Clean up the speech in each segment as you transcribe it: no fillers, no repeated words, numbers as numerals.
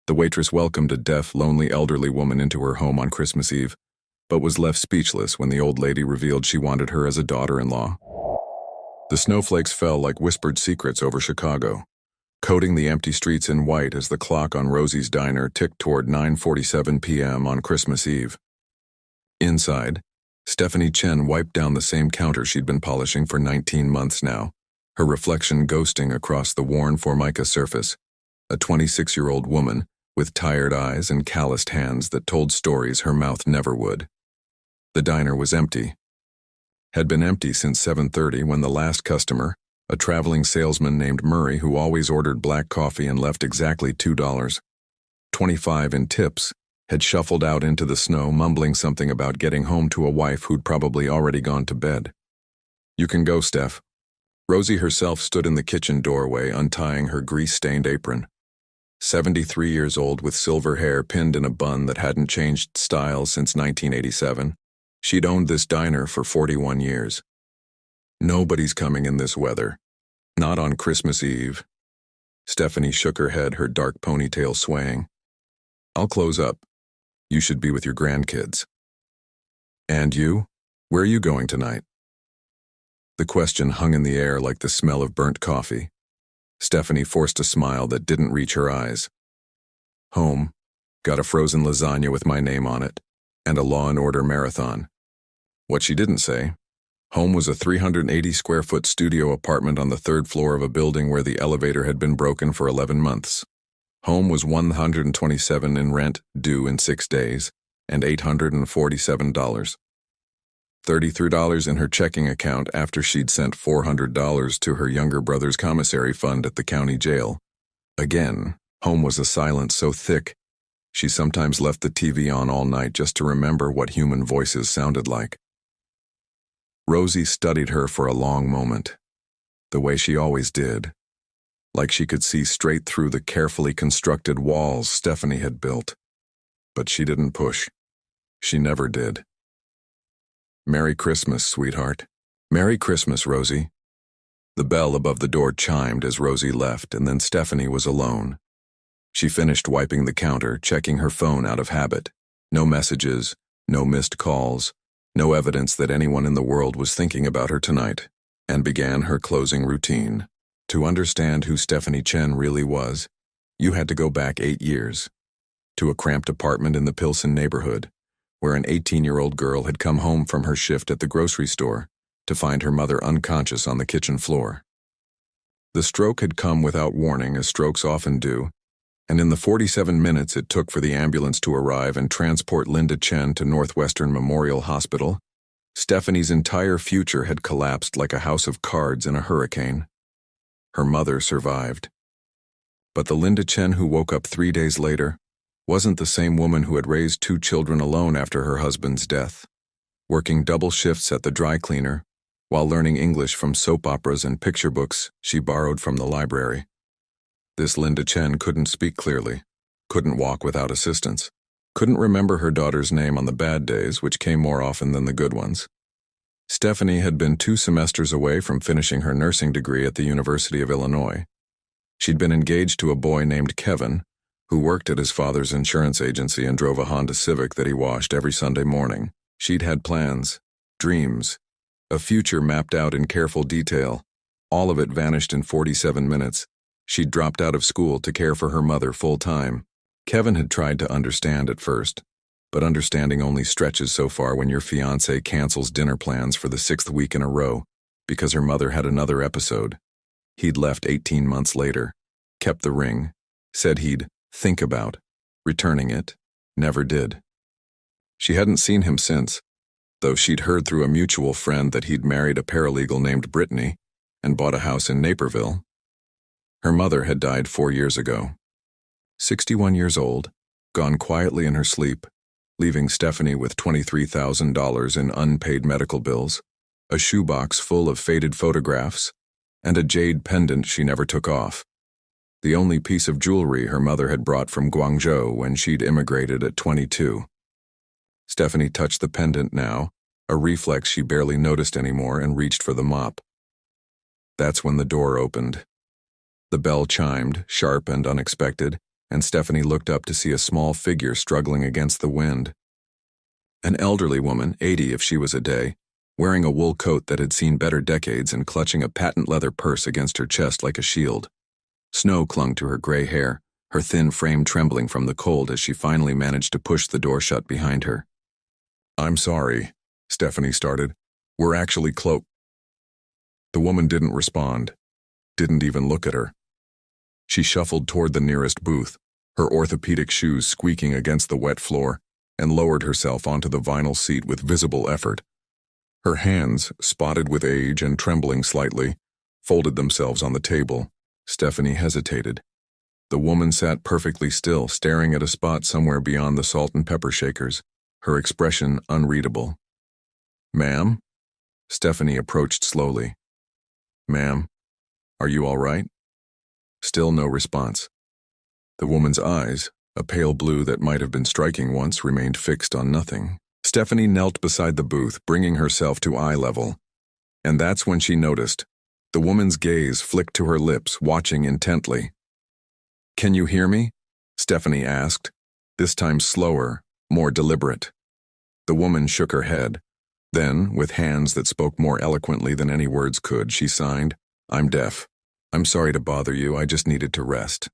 The waitress welcomed a deaf, lonely elderly woman into her home on Christmas Eve, but was left speechless when the old lady revealed she wanted her as a daughter-in-law. The snowflakes fell like whispered secrets over Chicago, coating the empty streets in white as the clock on Rosie's diner ticked toward 9:47 p.m. on Christmas Eve. Inside, Stephanie Chen wiped down the same counter she'd been polishing for 19 months now, her reflection ghosting across the worn Formica surface, a 26-year-old woman with tired eyes and calloused hands that told stories her mouth never would. The diner was empty. Had been empty since 7:30 when the last customer, a traveling salesman named Murray who always ordered black coffee and left exactly $2.25 in tips, had shuffled out into the snow mumbling something about getting home to a wife who'd probably already gone to bed. "You can go, Steph." Rosie herself stood in the kitchen doorway untying her grease-stained apron. 73 years old with silver hair pinned in a bun that hadn't changed style since 1987, she'd owned this diner for 41 years. "Nobody's coming in this weather. Not on Christmas Eve." Stephanie shook her head, her dark ponytail swaying. "I'll close up. You should be with your grandkids." "And you? Where are you going tonight?" The question hung in the air like the smell of burnt coffee. Stephanie forced a smile that didn't reach her eyes. "Home. Got a frozen lasagna with my name on it, and a Law and Order marathon." What she didn't say, home was a 380-square-foot studio apartment on the third floor of a building where the elevator had been broken for 11 months. Home was $127 in rent, due in 6 days, and $847. $33 in her checking account after she'd sent $400 to her younger brother's commissary fund at the county jail. Again, home was a silence so thick, she sometimes left the TV on all night just to remember what human voices sounded like. Rosie studied her for a long moment, the way she always did, like she could see straight through the carefully constructed walls Stephanie had built. But she didn't push. She never did. "Merry Christmas, sweetheart." "Merry Christmas, Rosie." The bell above the door chimed as Rosie left, and then Stephanie was alone. She finished wiping the counter, checking her phone out of habit. No messages, no missed calls, no evidence that anyone in the world was thinking about her tonight, and began her closing routine. To understand who Stephanie Chen really was, you had to go back 8 years, to a cramped apartment in the Pilsen neighborhood, where an 18-year-old girl had come home from her shift at the grocery store to find her mother unconscious on the kitchen floor. The stroke had come without warning, as strokes often do, and in the 47 minutes it took for the ambulance to arrive and transport Linda Chen to Northwestern Memorial Hospital, Stephanie's entire future had collapsed like a house of cards in a hurricane. Her mother survived. But the Linda Chen who woke up 3 days later wasn't the same woman who had raised 2 children alone after her husband's death, working double shifts at the dry cleaner while learning English from soap operas and picture books she borrowed from the library. This Linda Chen couldn't speak clearly, couldn't walk without assistance, couldn't remember her daughter's name on the bad days, which came more often than the good ones. Stephanie had been 2 semesters away from finishing her nursing degree at the University of Illinois. She'd been engaged to a boy named Kevin, who worked at his father's insurance agency and drove a Honda Civic that he washed every Sunday morning. She'd had plans, dreams, a future mapped out in careful detail. All of it vanished in 47 minutes. She'd dropped out of school to care for her mother full-time. Kevin had tried to understand at first, but understanding only stretches so far when your fiancé cancels dinner plans for the 6th week in a row because her mother had another episode. He'd left 18 months later, kept the ring, said he'd think about returning it, never did. She hadn't seen him since, though she'd heard through a mutual friend that he'd married a paralegal named Brittany and bought a house in Naperville. Her mother had died 4 years ago. 61 years old, gone quietly in her sleep, leaving Stephanie with $23,000 in unpaid medical bills, a shoebox full of faded photographs, and a jade pendant she never took off. The only piece of jewelry her mother had brought from Guangzhou when she'd immigrated at 22. Stephanie touched the pendant now, a reflex she barely noticed anymore, and reached for the mop. That's when the door opened. The bell chimed, sharp and unexpected, and Stephanie looked up to see a small figure struggling against the wind. An elderly woman, 80 if she was a day, wearing a wool coat that had seen better decades and clutching a patent leather purse against her chest like a shield. Snow clung to her gray hair, her thin frame trembling from the cold as she finally managed to push the door shut behind her. "I'm sorry," Stephanie started. "We're actually cloaked." The woman didn't respond, didn't even look at her. She shuffled toward the nearest booth, her orthopedic shoes squeaking against the wet floor, and lowered herself onto the vinyl seat with visible effort. Her hands, spotted with age and trembling slightly, folded themselves on the table. Stephanie hesitated. The woman sat perfectly still, staring at a spot somewhere beyond the salt and pepper shakers, her expression unreadable. "Ma'am?" Stephanie approached slowly. "Ma'am, are you all right?" Still no response. The woman's eyes, a pale blue that might have been striking once, remained fixed on nothing. Stephanie knelt beside the booth, bringing herself to eye level. And that's when she noticed. The woman's gaze flicked to her lips, watching intently. "Can you hear me?" Stephanie asked, this time slower, more deliberate. The woman shook her head. Then, with hands that spoke more eloquently than any words could, she signed, "I'm deaf. I'm sorry to bother you, I just needed to rest."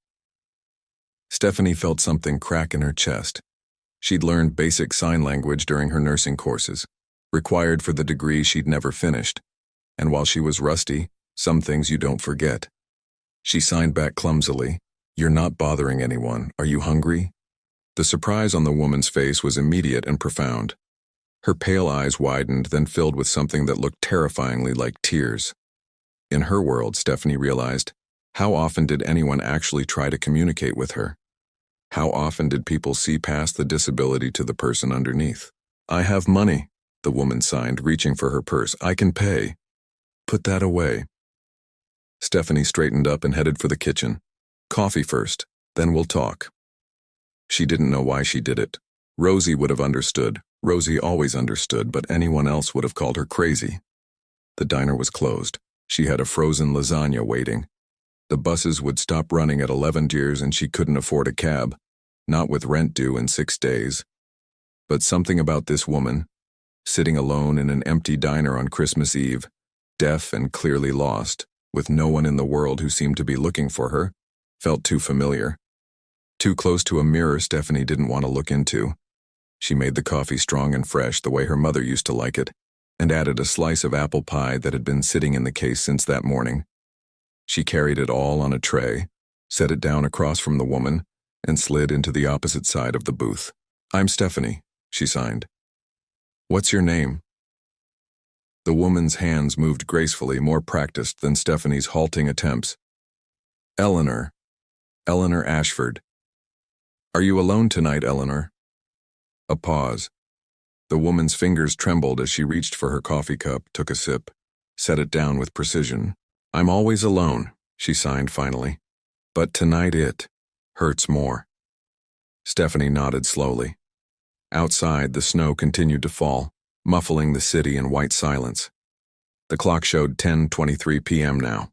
Stephanie felt something crack in her chest. She'd learned basic sign language during her nursing courses, required for the degree she'd never finished, and while she was rusty, some things you don't forget. She signed back clumsily, "You're not bothering anyone. Are you hungry?" The surprise on the woman's face was immediate and profound. Her pale eyes widened, then filled with something that looked terrifyingly like tears. In her world, Stephanie realized, how often did anyone actually try to communicate with her? How often did people see past the disability to the person underneath? "I have money," the woman signed, reaching for her purse. "I can pay." "Put that away." Stephanie straightened up and headed for the kitchen. "Coffee first, then we'll talk." She didn't know why she did it. Rosie would have understood. Rosie always understood, but anyone else would have called her crazy. The diner was closed. She had a frozen lasagna waiting. The buses would stop running at 11 years and she couldn't afford a cab, not with rent due in 6 days. But something about this woman, sitting alone in an empty diner on Christmas Eve, deaf and clearly lost, with no one in the world who seemed to be looking for her, felt too familiar. Too close to a mirror Stephanie didn't want to look into. She made the coffee strong and fresh the way her mother used to like it, and added a slice of apple pie that had been sitting in the case since that morning. She carried it all on a tray, set it down across from the woman, and slid into the opposite side of the booth. "I'm Stephanie," she signed. "What's your name?" The woman's hands moved gracefully, more practiced than Stephanie's halting attempts. "Eleanor. Eleanor Ashford." "Are you alone tonight, Eleanor?" A pause. The woman's fingers trembled as she reached for her coffee cup, took a sip, set it down with precision. "I'm always alone," she signed finally. "But tonight it hurts more." Stephanie nodded slowly. Outside, the snow continued to fall, muffling the city in white silence. The clock showed 10:23 p.m. now.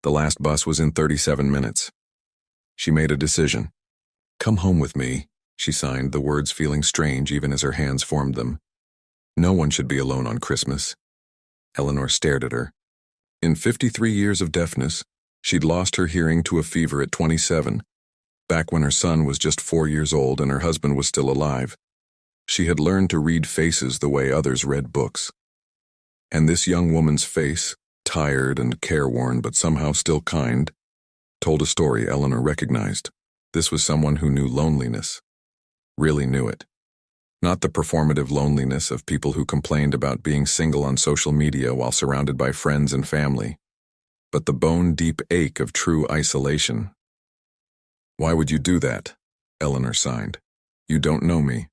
The last bus was in 37 minutes. She made a decision. "Come home with me," she signed, the words feeling strange even as her hands formed them. No one should be alone on Christmas. Eleanor stared at her. In 53 years of deafness, she'd lost her hearing to a fever at 27, back when her son was just 4 years old and her husband was still alive. She had learned to read faces the way others read books. And this young woman's face, tired and careworn but somehow still kind, told a story Eleanor recognized. This was someone who knew loneliness. Really knew it. Not the performative loneliness of people who complained about being single on social media while surrounded by friends and family, but the bone-deep ache of true isolation. "Why would you do that?" Eleanor signed. "You don't know me."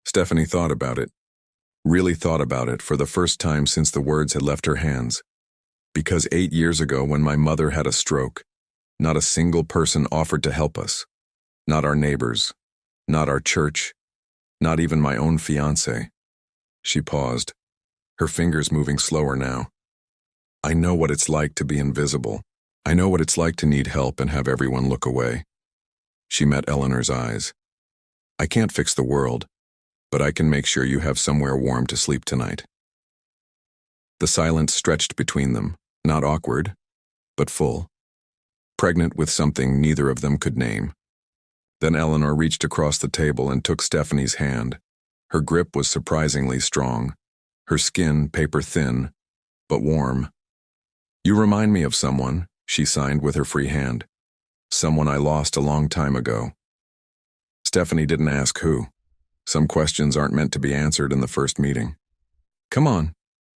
Stephanie thought about it. Really thought about it for the first time since the words had left her hands. Because 8 years ago, when my mother had a stroke, not a single person offered to help us. Not our neighbors. Not our church. Not even my own fiancé. She paused, her fingers moving slower now. "I know what it's like to be invisible. I know what it's like to need help and have everyone look away." She met Eleanor's eyes. I can't fix the world, but I can make sure you have somewhere warm to sleep tonight. The silence stretched between them, not awkward, but full, pregnant with something neither of them could name. Then Eleanor reached across the table and took Stephanie's hand. Her grip was surprisingly strong, her skin paper-thin, but warm. You remind me of someone, she signed with her free hand. Someone I lost a long time ago. Stephanie didn't ask who. Some questions aren't meant to be answered in the first meeting. Come on,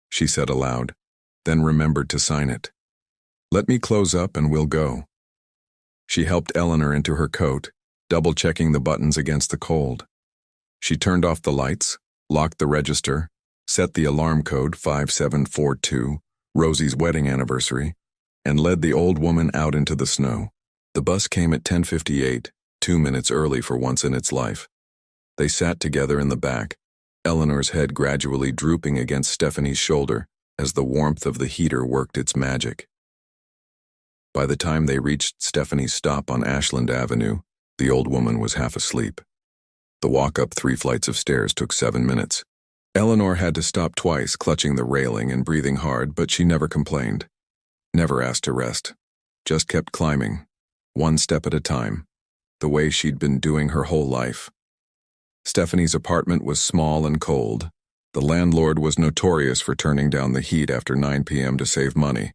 she said aloud, then remembered to sign it. Let me close up and we'll go. She helped Eleanor into her coat, double-checking the buttons against the cold. She turned off the lights, locked the register, set the alarm code 5742, Rosie's wedding anniversary, and led the old woman out into the snow. The bus came at 10:58, 2 minutes early for once in its life. They sat together in the back, Eleanor's head gradually drooping against Stephanie's shoulder as the warmth of the heater worked its magic. By the time they reached Stephanie's stop on Ashland Avenue, the old woman was half asleep. The walk up 3 flights of stairs took 7 minutes. Eleanor had to stop twice, clutching the railing and breathing hard, but she never complained. Never asked to rest. Just kept climbing, one step at a time, the way she'd been doing her whole life. Stephanie's apartment was small and cold. The landlord was notorious for turning down the heat after 9 p.m. to save money.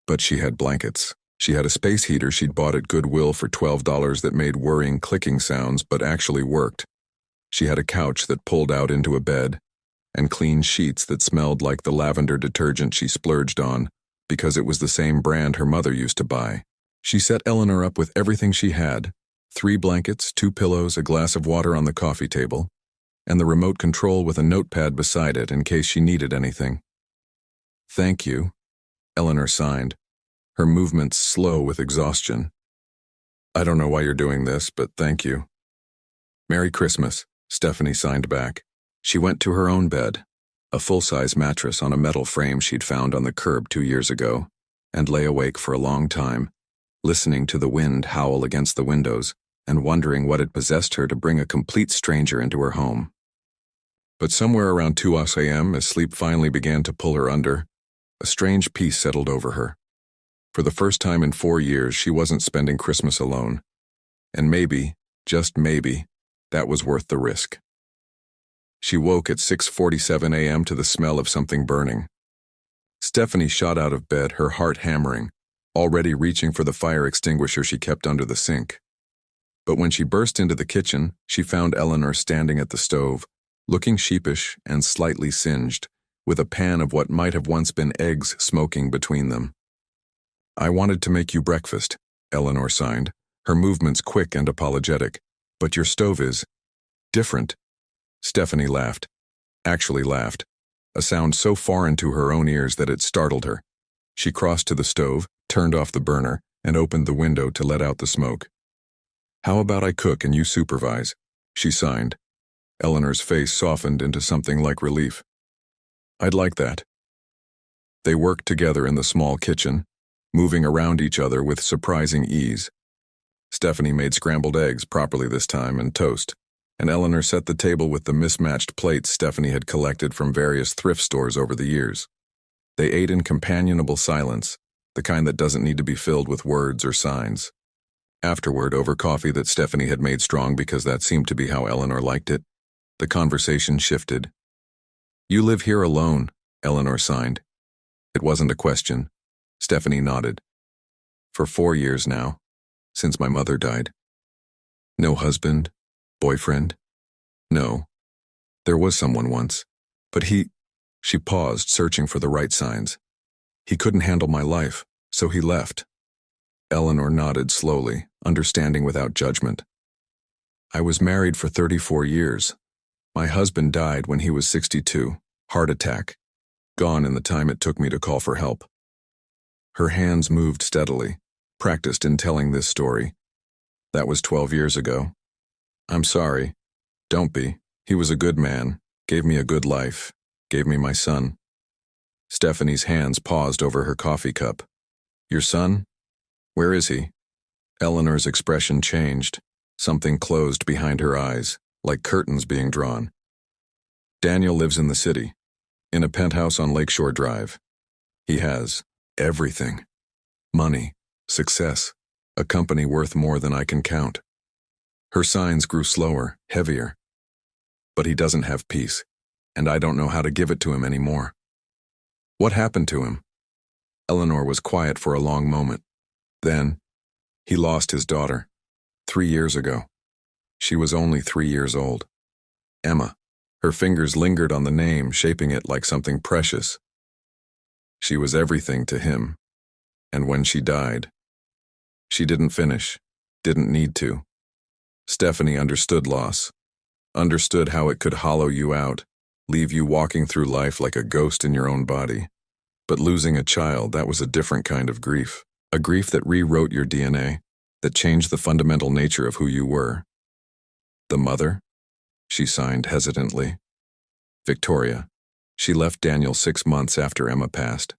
But she had blankets. She had a space heater she'd bought at Goodwill for $12 that made worrying clicking sounds but actually worked. She had a couch that pulled out into a bed, and clean sheets that smelled like the lavender detergent she splurged on because it was the same brand her mother used to buy. She set Eleanor up with everything she had, 3 blankets, 2 pillows, a glass of water on the coffee table, and the remote control with a notepad beside it in case she needed anything. Thank you, Eleanor signed, her movements slow with exhaustion. I don't know why you're doing this, but thank you. Merry Christmas, Stephanie signed back. She went to her own bed, a full-size mattress on a metal frame she'd found on the curb 2 years ago, and lay awake for a long time, listening to the wind howl against the windows and wondering what had possessed her to bring a complete stranger into her home. But somewhere around 2 a.m., as sleep finally began to pull her under, a strange peace settled over her. For the first time in 4 years, she wasn't spending Christmas alone. And maybe, just maybe, that was worth the risk. She woke at 6:47 a.m. to the smell of something burning. Stephanie shot out of bed, her heart hammering, already reaching for the fire extinguisher she kept under the sink. But when she burst into the kitchen, she found Eleanor standing at the stove, looking sheepish and slightly singed, with a pan of what might have once been eggs smoking between them. I wanted to make you breakfast, Eleanor signed, her movements quick and apologetic, but your stove is different. Stephanie laughed, actually laughed, a sound so foreign to her own ears that it startled her. She crossed to the stove, turned off the burner, and opened the window to let out the smoke. How about I cook and you supervise? She signed. Eleanor's face softened into something like relief. I'd like that. They worked together in the small kitchen, moving around each other with surprising ease. Stephanie made scrambled eggs properly this time and toast, and Eleanor set the table with the mismatched plates Stephanie had collected from various thrift stores over the years. They ate in companionable silence, the kind that doesn't need to be filled with words or signs. Afterward, over coffee that Stephanie had made strong because that seemed to be how Eleanor liked it, the conversation shifted. You live here alone, Eleanor signed. It wasn't a question. Stephanie nodded. For 4 years now, since my mother died. No husband? Boyfriend? No. There was someone once, but she paused, searching for the right signs. He couldn't handle my life, so he left. Eleanor nodded slowly, understanding without judgment. I was married for 34 years. My husband died when he was 62, heart attack, gone in the time it took me to call for help. Her hands moved steadily, practiced in telling this story. That was 12 years ago. I'm sorry. Don't be. He was a good man, gave me a good life, gave me my son. Stephanie's hands paused over her coffee cup. Your son? Where is he? Eleanor's expression changed. Something closed behind her eyes, like curtains being drawn. Daniel lives in the city, in a penthouse on Lakeshore Drive. He has everything. Money, success, a company worth more than I can count. Her signs grew slower, heavier. But he doesn't have peace, and I don't know how to give it to him anymore. What happened to him? Eleanor was quiet for a long moment. Then, he lost his daughter. 3 years ago. She was only 3 years old. Emma. Her fingers lingered on the name, shaping it like something precious. She was everything to him. And when she died, she didn't finish, didn't need to. Stephanie understood loss, understood how it could hollow you out, leave you walking through life like a ghost in your own body. But losing a child, that was a different kind of grief. A grief that rewrote your DNA, that changed the fundamental nature of who you were. The mother? She signed hesitantly. Victoria. She left Daniel 6 months after Emma passed.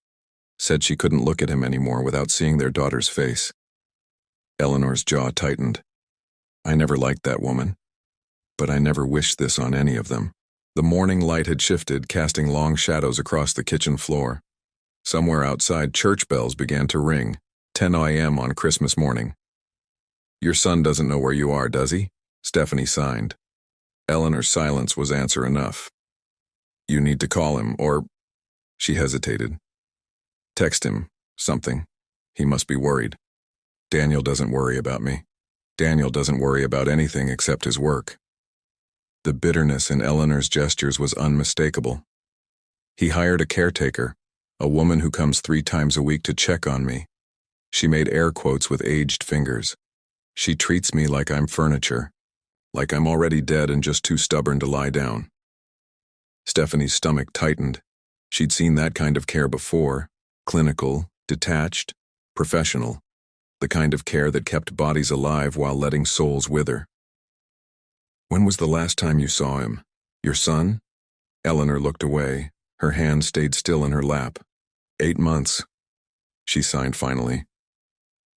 Said she couldn't look at him anymore without seeing their daughter's face. Eleanor's jaw tightened. I never liked that woman. But I never wished this on any of them. The morning light had shifted, casting long shadows across the kitchen floor. Somewhere outside, church bells began to ring, 10 a.m. on Christmas morning. Your son doesn't know where you are, does he? Stephanie signed. Eleanor's silence was answer enough. You need to call him, or... She hesitated. Text him, something. He must be worried. Daniel doesn't worry about me. Daniel doesn't worry about anything except his work. The bitterness in Eleanor's gestures was unmistakable. He hired a caretaker, a woman who comes 3 times a week to check on me. She made air quotes with aged fingers. She treats me like I'm furniture, like I'm already dead and just too stubborn to lie down. Stephanie's stomach tightened. She'd seen that kind of care before, clinical, detached, professional, the kind of care that kept bodies alive while letting souls wither. When was the last time you saw him? Your son? Eleanor looked away. Her hand stayed still in her lap. 8 months. She signed finally.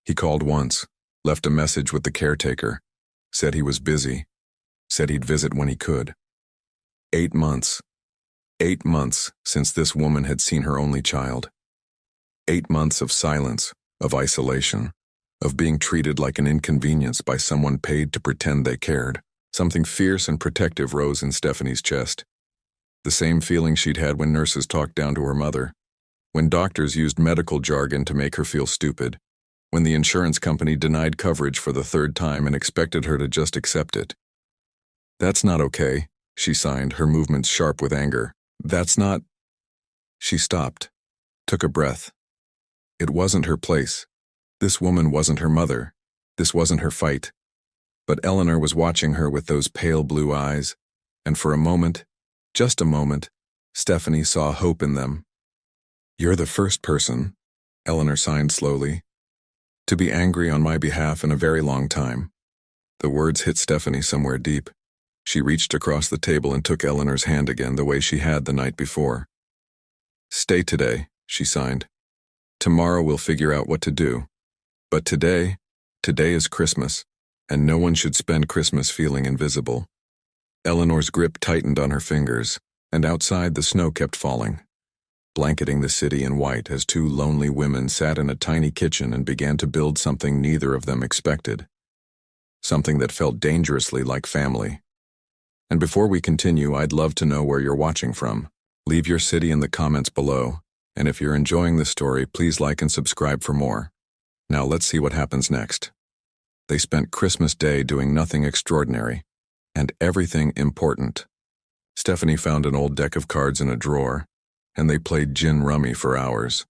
He called once, left a message with the caretaker, said he was busy, said he'd visit when he could. 8 months. 8 months since this woman had seen her only child. 8 months of silence, of isolation, of being treated like an inconvenience by someone paid to pretend they cared. Something fierce and protective rose in Stephanie's chest. The same feeling she'd had when nurses talked down to her mother, when doctors used medical jargon to make her feel stupid, when the insurance company denied coverage for the 3rd time and expected her to just accept it. That's not okay, she signed, her movements sharp with anger. That's not... She stopped, took a breath. It wasn't her place. This woman wasn't her mother. This wasn't her fight. But Eleanor was watching her with those pale blue eyes, and for a moment, just a moment, Stephanie saw hope in them. You're the first person, Eleanor signed slowly, to be angry on my behalf in a very long time. The words hit Stephanie somewhere deep. She reached across the table and took Eleanor's hand again the way she had the night before. Stay today, she signed. Tomorrow we'll figure out what to do. But today is Christmas, and no one should spend Christmas feeling invisible. Eleanor's grip tightened on her fingers, and outside the snow kept falling, blanketing the city in white as 2 lonely women sat in a tiny kitchen and began to build something neither of them expected. Something that felt dangerously like family. And before we continue, I'd love to know where you're watching from. Leave your city in the comments below, and if you're enjoying this story, please like and subscribe for more. Now let's see what happens next. They spent Christmas Day doing nothing extraordinary, and everything important. Stephanie found an old deck of cards in a drawer, and they played gin rummy for hours,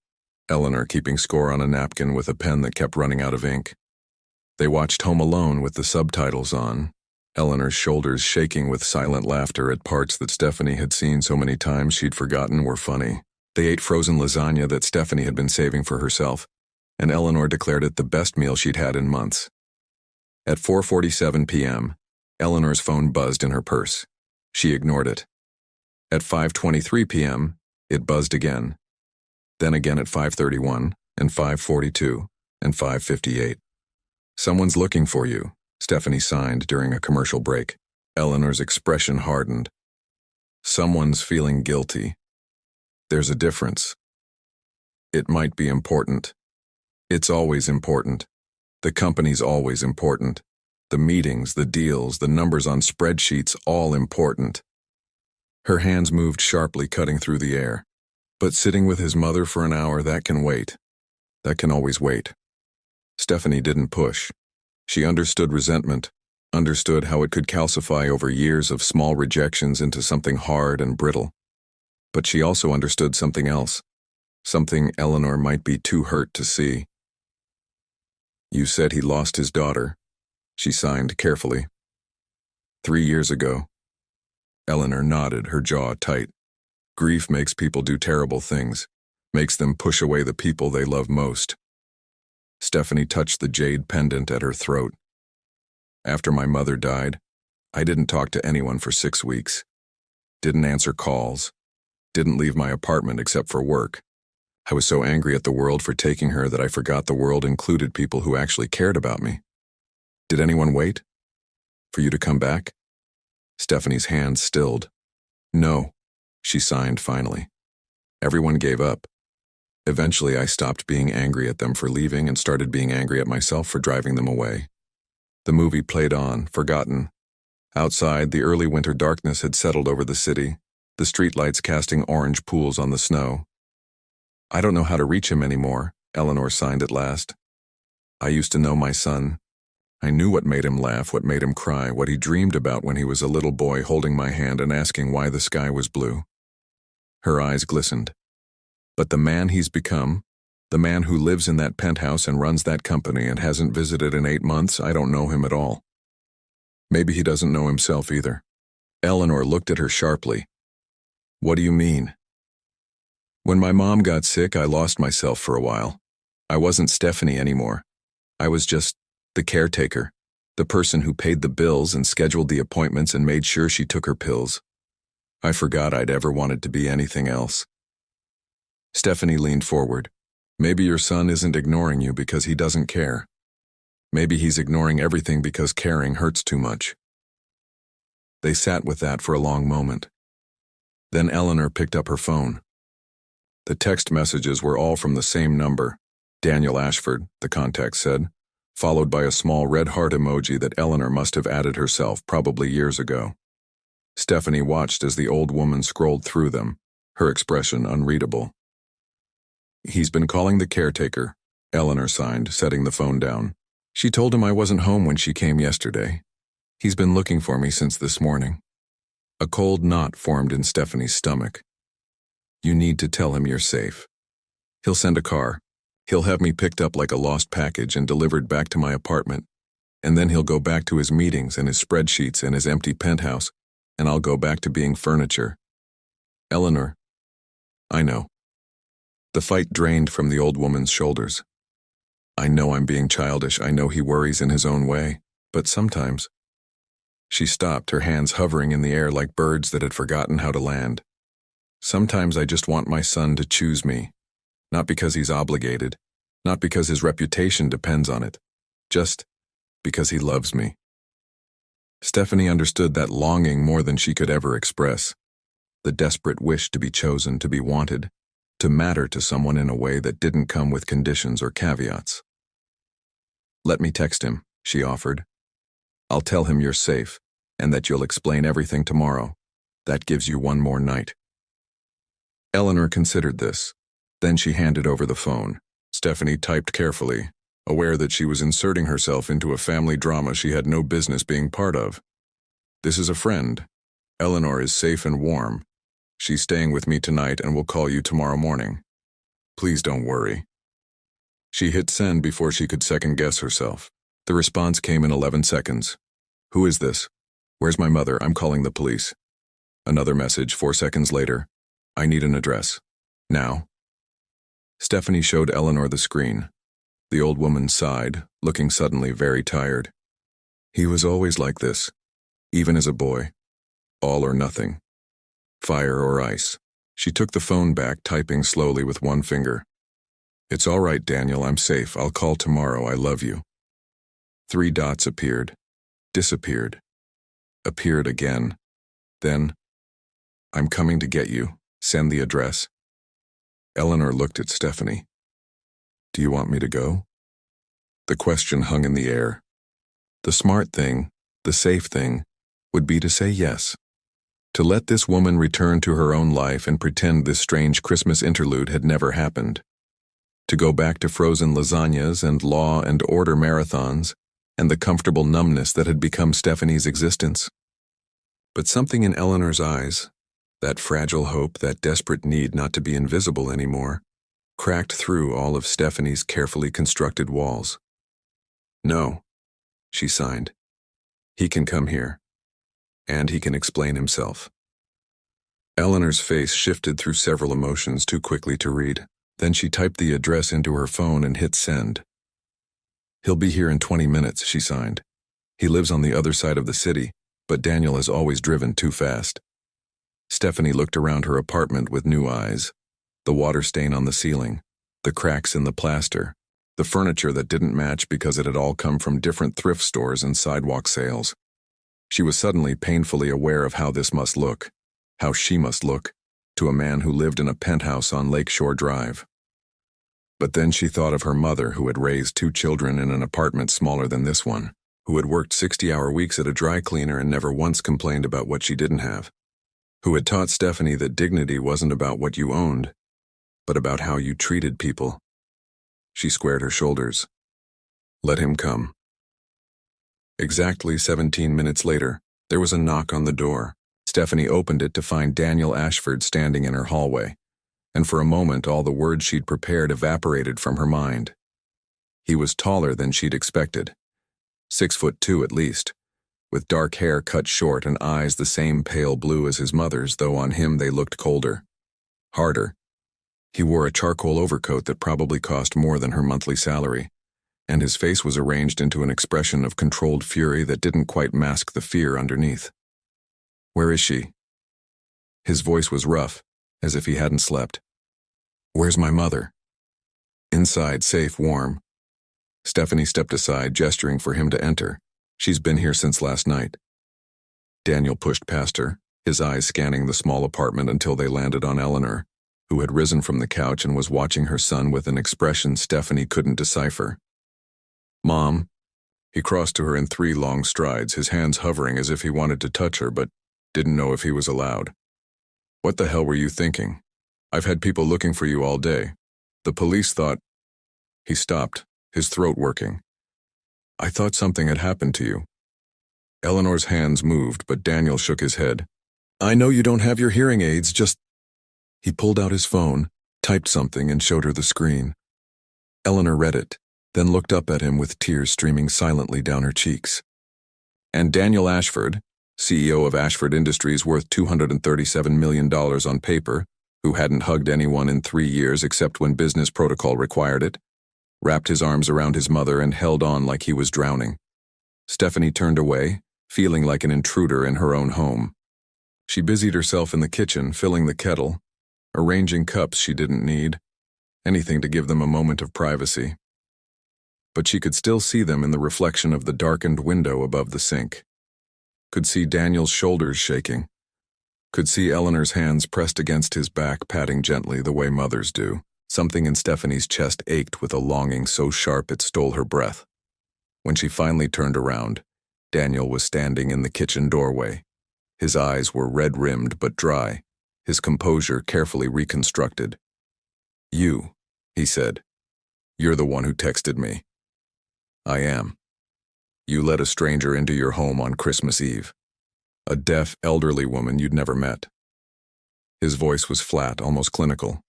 Eleanor keeping score on a napkin with a pen that kept running out of ink. They watched Home Alone with the subtitles on, Eleanor's shoulders shaking with silent laughter at parts that Stephanie had seen so many times she'd forgotten were funny. They ate frozen lasagna that Stephanie had been saving for herself, and Eleanor declared it the best meal she'd had in months. At 4:47 p.m., Eleanor's phone buzzed in her purse. She ignored it. At 5:23 p.m., it buzzed again. Then again at 5:31, and 5:42, and 5:58. Someone's looking for you, Stephanie signed during a commercial break. Eleanor's expression hardened. Someone's feeling guilty. There's a difference. It might be important. It's always important. The company's always important. The meetings, the deals, the numbers on spreadsheets, all important. Her hands moved sharply, cutting through the air. But sitting with his mother for an hour, that can wait. That can always wait. Stephanie didn't push. She understood resentment, understood how it could calcify over years of small rejections into something hard and brittle. But she also understood something else, something Eleanor might be too hurt to see. You said he lost his daughter, she signed carefully. 3 years ago. Eleanor nodded, her jaw tight. Grief makes people do terrible things, makes them push away the people they love most. Stephanie touched the jade pendant at her throat. After my mother died, I didn't talk to anyone for 6 weeks. Didn't answer calls. Didn't leave my apartment except for work. I was so angry at the world for taking her that I forgot the world included people who actually cared about me. Did anyone wait? For you to come back? Stephanie's hands stilled. No, she signed finally. Everyone gave up. Eventually, I stopped being angry at them for leaving and started being angry at myself for driving them away. The movie played on, forgotten. Outside, the early winter darkness had settled over the city, the streetlights casting orange pools on the snow. I don't know how to reach him anymore, Eleanor signed at last. I used to know my son. I knew what made him laugh, what made him cry, what he dreamed about when he was a little boy holding my hand and asking why the sky was blue. Her eyes glistened. But the man he's become, the man who lives in that penthouse and runs that company and hasn't visited in 8 months, I don't know him at all. Maybe he doesn't know himself either. Eleanor looked at her sharply. What do you mean? When my mom got sick, I lost myself for a while. I wasn't Stephanie anymore. I was just the caretaker, the person who paid the bills and scheduled the appointments and made sure she took her pills. I forgot I'd ever wanted to be anything else. Stephanie leaned forward. Maybe your son isn't ignoring you because he doesn't care. Maybe he's ignoring everything because caring hurts too much. They sat with that for a long moment. Then Eleanor picked up her phone. The text messages were all from the same number, Daniel Ashford, the contact said, followed by a small red heart emoji that Eleanor must have added herself probably years ago. Stephanie watched as the old woman scrolled through them, her expression unreadable. He's been calling the caretaker, Eleanor signed, setting the phone down. She told him I wasn't home when she came yesterday. He's been looking for me since this morning. A cold knot formed in Stephanie's stomach. You need to tell him you're safe. He'll send a car. He'll have me picked up like a lost package and delivered back to my apartment. And then he'll go back to his meetings and his spreadsheets and his empty penthouse, and I'll go back to being furniture. Eleanor. I know. The fight drained from the old woman's shoulders. I know I'm being childish. I know he worries in his own way. But sometimes. She stopped, her hands hovering in the air like birds that had forgotten how to land. Sometimes I just want my son to choose me. Not because he's obligated. Not because his reputation depends on it. Just because he loves me. Stephanie understood that longing more than she could ever express. The desperate wish to be chosen, to be wanted, to matter to someone in a way that didn't come with conditions or caveats. Let me text him, she offered. I'll tell him you're safe, and that you'll explain everything tomorrow. That gives you one more night. Eleanor considered this. Then she handed over the phone. Stephanie typed carefully, aware that she was inserting herself into a family drama she had no business being part of. This is a friend. Eleanor is safe and warm. She's staying with me tonight and will call you tomorrow morning. Please don't worry. She hit send before she could second-guess herself. The response came in 11 seconds. Who is this? Where's my mother? I'm calling the police. Another message 4 seconds later. I need an address. Now. Stephanie showed Eleanor the screen. The old woman sighed, looking suddenly very tired. He was always like this, even as a boy. All or nothing. Fire or ice. She took the phone back, typing slowly with one finger. It's all right, Daniel, I'm safe. I'll call tomorrow. I love you. 3 dots appeared. disappeared, appeared again. Then, "I'm coming to get you. Send the address." Eleanor looked at Stephanie. "Do you want me to go?" The question hung in the air. The smart thing, the safe thing, would be to say yes. To let this woman return to her own life and pretend this strange Christmas interlude had never happened. To go back to frozen lasagnas and law and order marathons and the comfortable numbness that had become Stephanie's existence. But something in Eleanor's eyes, that fragile hope, that desperate need not to be invisible anymore, cracked through all of Stephanie's carefully constructed walls. "No," she signed. "He can come here. And he can explain himself." Eleanor's face shifted through several emotions too quickly to read. Then she typed the address into her phone and hit send. "He'll be here in 20 minutes, she signed. "He lives on the other side of the city, but Daniel has always driven too fast." Stephanie looked around her apartment with new eyes. The water stain on the ceiling, the cracks in the plaster, the furniture that didn't match because it had all come from different thrift stores and sidewalk sales. She was suddenly painfully aware of how this must look, how she must look, to a man who lived in a penthouse on Lakeshore Drive. But then she thought of her mother, who had raised 2 children in an apartment smaller than this one, who had worked 60-hour weeks at a dry cleaner and never once complained about what she didn't have, who had taught Stephanie that dignity wasn't about what you owned, but about how you treated people. She squared her shoulders. Let him come. Exactly 17 minutes later, there was a knock on the door. Stephanie opened it to find Daniel Ashford standing in her hallway, and for a moment all the words she'd prepared evaporated from her mind. He was taller than she'd expected, 6'2" at least, with dark hair cut short and eyes the same pale blue as his mother's, though on him they looked colder, harder. He wore a charcoal overcoat that probably cost more than her monthly salary, and his face was arranged into an expression of controlled fury that didn't quite mask the fear underneath. "Where is she?" His voice was rough, as if he hadn't slept. "Where's my mother?" "Inside, safe, warm." Stephanie stepped aside, gesturing for him to enter. "She's been here since last night." Daniel pushed past her, his eyes scanning the small apartment until they landed on Eleanor, who had risen from the couch and was watching her son with an expression Stephanie couldn't decipher. "Mom." He crossed to her in 3 long strides, his hands hovering as if he wanted to touch her but didn't know if he was allowed. "What the hell were you thinking? I've had people looking for you all day. The police thought—" He stopped, his throat working. "I thought something had happened to you." Eleanor's hands moved, but Daniel shook his head. "I know you don't have your hearing aids, just—" He pulled out his phone, typed something, and showed her the screen. Eleanor read it, then looked up at him with tears streaming silently down her cheeks. "And Daniel Ashford, CEO of Ashford Industries worth $237 million on paper, who hadn't hugged anyone in 3 years except when business protocol required it, wrapped his arms around his mother and held on like he was drowning." Stephanie turned away, feeling like an intruder in her own home. She busied herself in the kitchen, filling the kettle, arranging cups she didn't need, anything to give them a moment of privacy. But she could still see them in the reflection of the darkened window above the sink. Could see Daniel's shoulders shaking. Could see Eleanor's hands pressed against his back, patting gently the way mothers do. Something in Stephanie's chest ached with a longing so sharp it stole her breath. When she finally turned around, Daniel was standing in the kitchen doorway. His eyes were red-rimmed but dry, his composure carefully reconstructed. "You," he said. "You're the one who texted me." "I am. You let a stranger into your home on Christmas Eve. A deaf, elderly woman you'd never met." His voice was flat, almost clinical.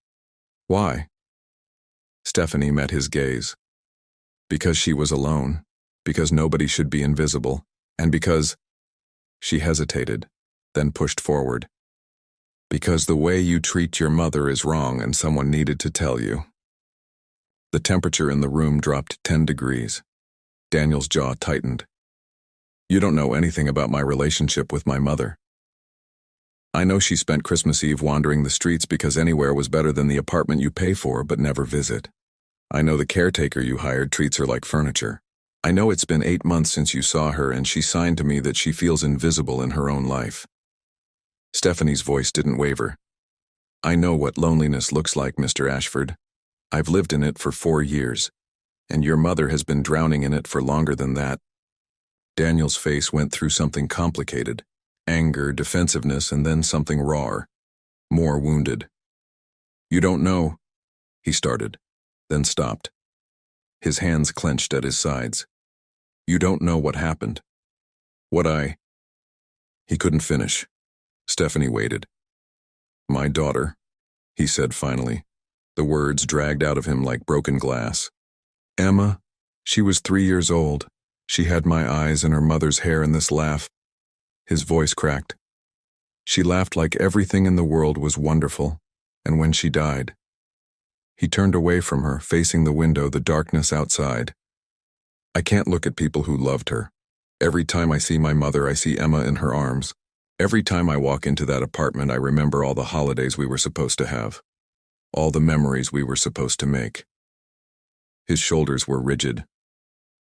"Why?" Stephanie met his gaze. "Because she was alone, because nobody should be invisible, and because—" She hesitated, then pushed forward. "Because the way you treat your mother is wrong and someone needed to tell you." The temperature in the room dropped 10 degrees. Daniel's jaw tightened. "You don't know anything about my relationship with my mother. I know she spent Christmas Eve wandering the streets because anywhere was better than the apartment you pay for but never visit. I know the caretaker you hired treats her like furniture. I know it's been 8 months since you saw her, and she signed to me that she feels invisible in her own life. Stephanie's voice didn't waver. I know what loneliness looks like, Mr. Ashford. I've lived in it for 4 years, and your mother has been drowning in it for longer than that. Daniel's face went through something complicated. Anger, defensiveness, and then something rawer. More wounded. You don't know, he started, then stopped. His hands clenched at his sides. You don't know what happened. He couldn't finish. Stephanie waited. My daughter, he said finally. The words dragged out of him like broken glass. Emma, she was 3 years old. She had my eyes and her mother's hair in this laugh. His voice cracked. She laughed like everything in the world was wonderful, and when she died. He turned away from her, facing the window, the darkness outside. I can't look at people who loved her. Every time I see my mother, I see Emma in her arms. Every time I walk into that apartment, I remember all the holidays we were supposed to have. All the memories we were supposed to make. His shoulders were rigid.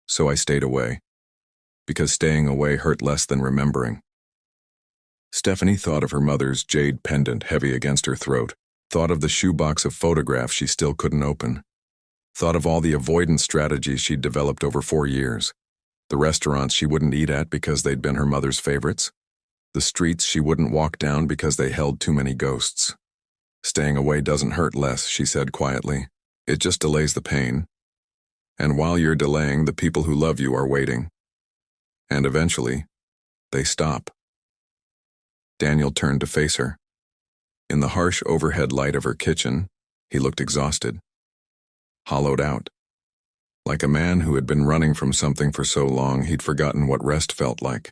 So I stayed away. Because staying away hurt less than remembering. Stephanie thought of her mother's jade pendant heavy against her throat. Thought of the shoebox of photographs she still couldn't open. Thought of all the avoidance strategies she'd developed over 4 years. The restaurants she wouldn't eat at because they'd been her mother's favorites. The streets she wouldn't walk down because they held too many ghosts. Staying away doesn't hurt less, she said quietly. It just delays the pain. And while you're delaying, the people who love you are waiting. And eventually, they stop. Daniel turned to face her. In the harsh overhead light of her kitchen, he looked exhausted. Hollowed out. Like a man who had been running from something for so long he'd forgotten what rest felt like.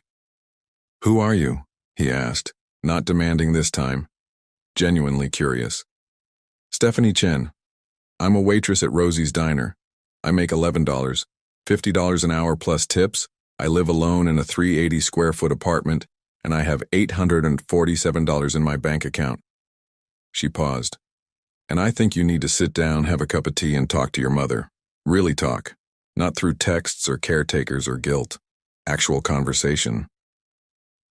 Who are you? He asked, not demanding this time. Genuinely curious. Stephanie Chen. I'm a waitress at Rosie's Diner. I make $11, $50 an hour plus tips. I live alone in a 380 square foot apartment, and I have $847 in my bank account. She paused. And I think you need to sit down, have a cup of tea, and talk to your mother. Really talk. Not through texts or caretakers or guilt. Actual conversation.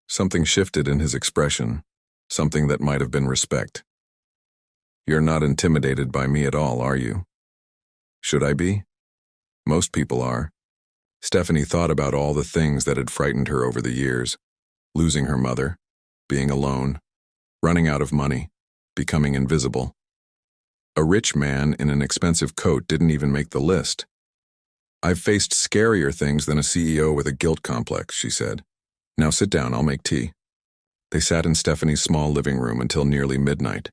Something shifted in his expression. Something that might have been respect. You're not intimidated by me at all, are you? Should I be? Most people are. Stephanie thought about all the things that had frightened her over the years. Losing her mother. Being alone. Running out of money. Becoming invisible. A rich man in an expensive coat didn't even make the list. I've faced scarier things than a CEO with a guilt complex, she said. Now sit down, I'll make tea. They sat in Stephanie's small living room until nearly midnight.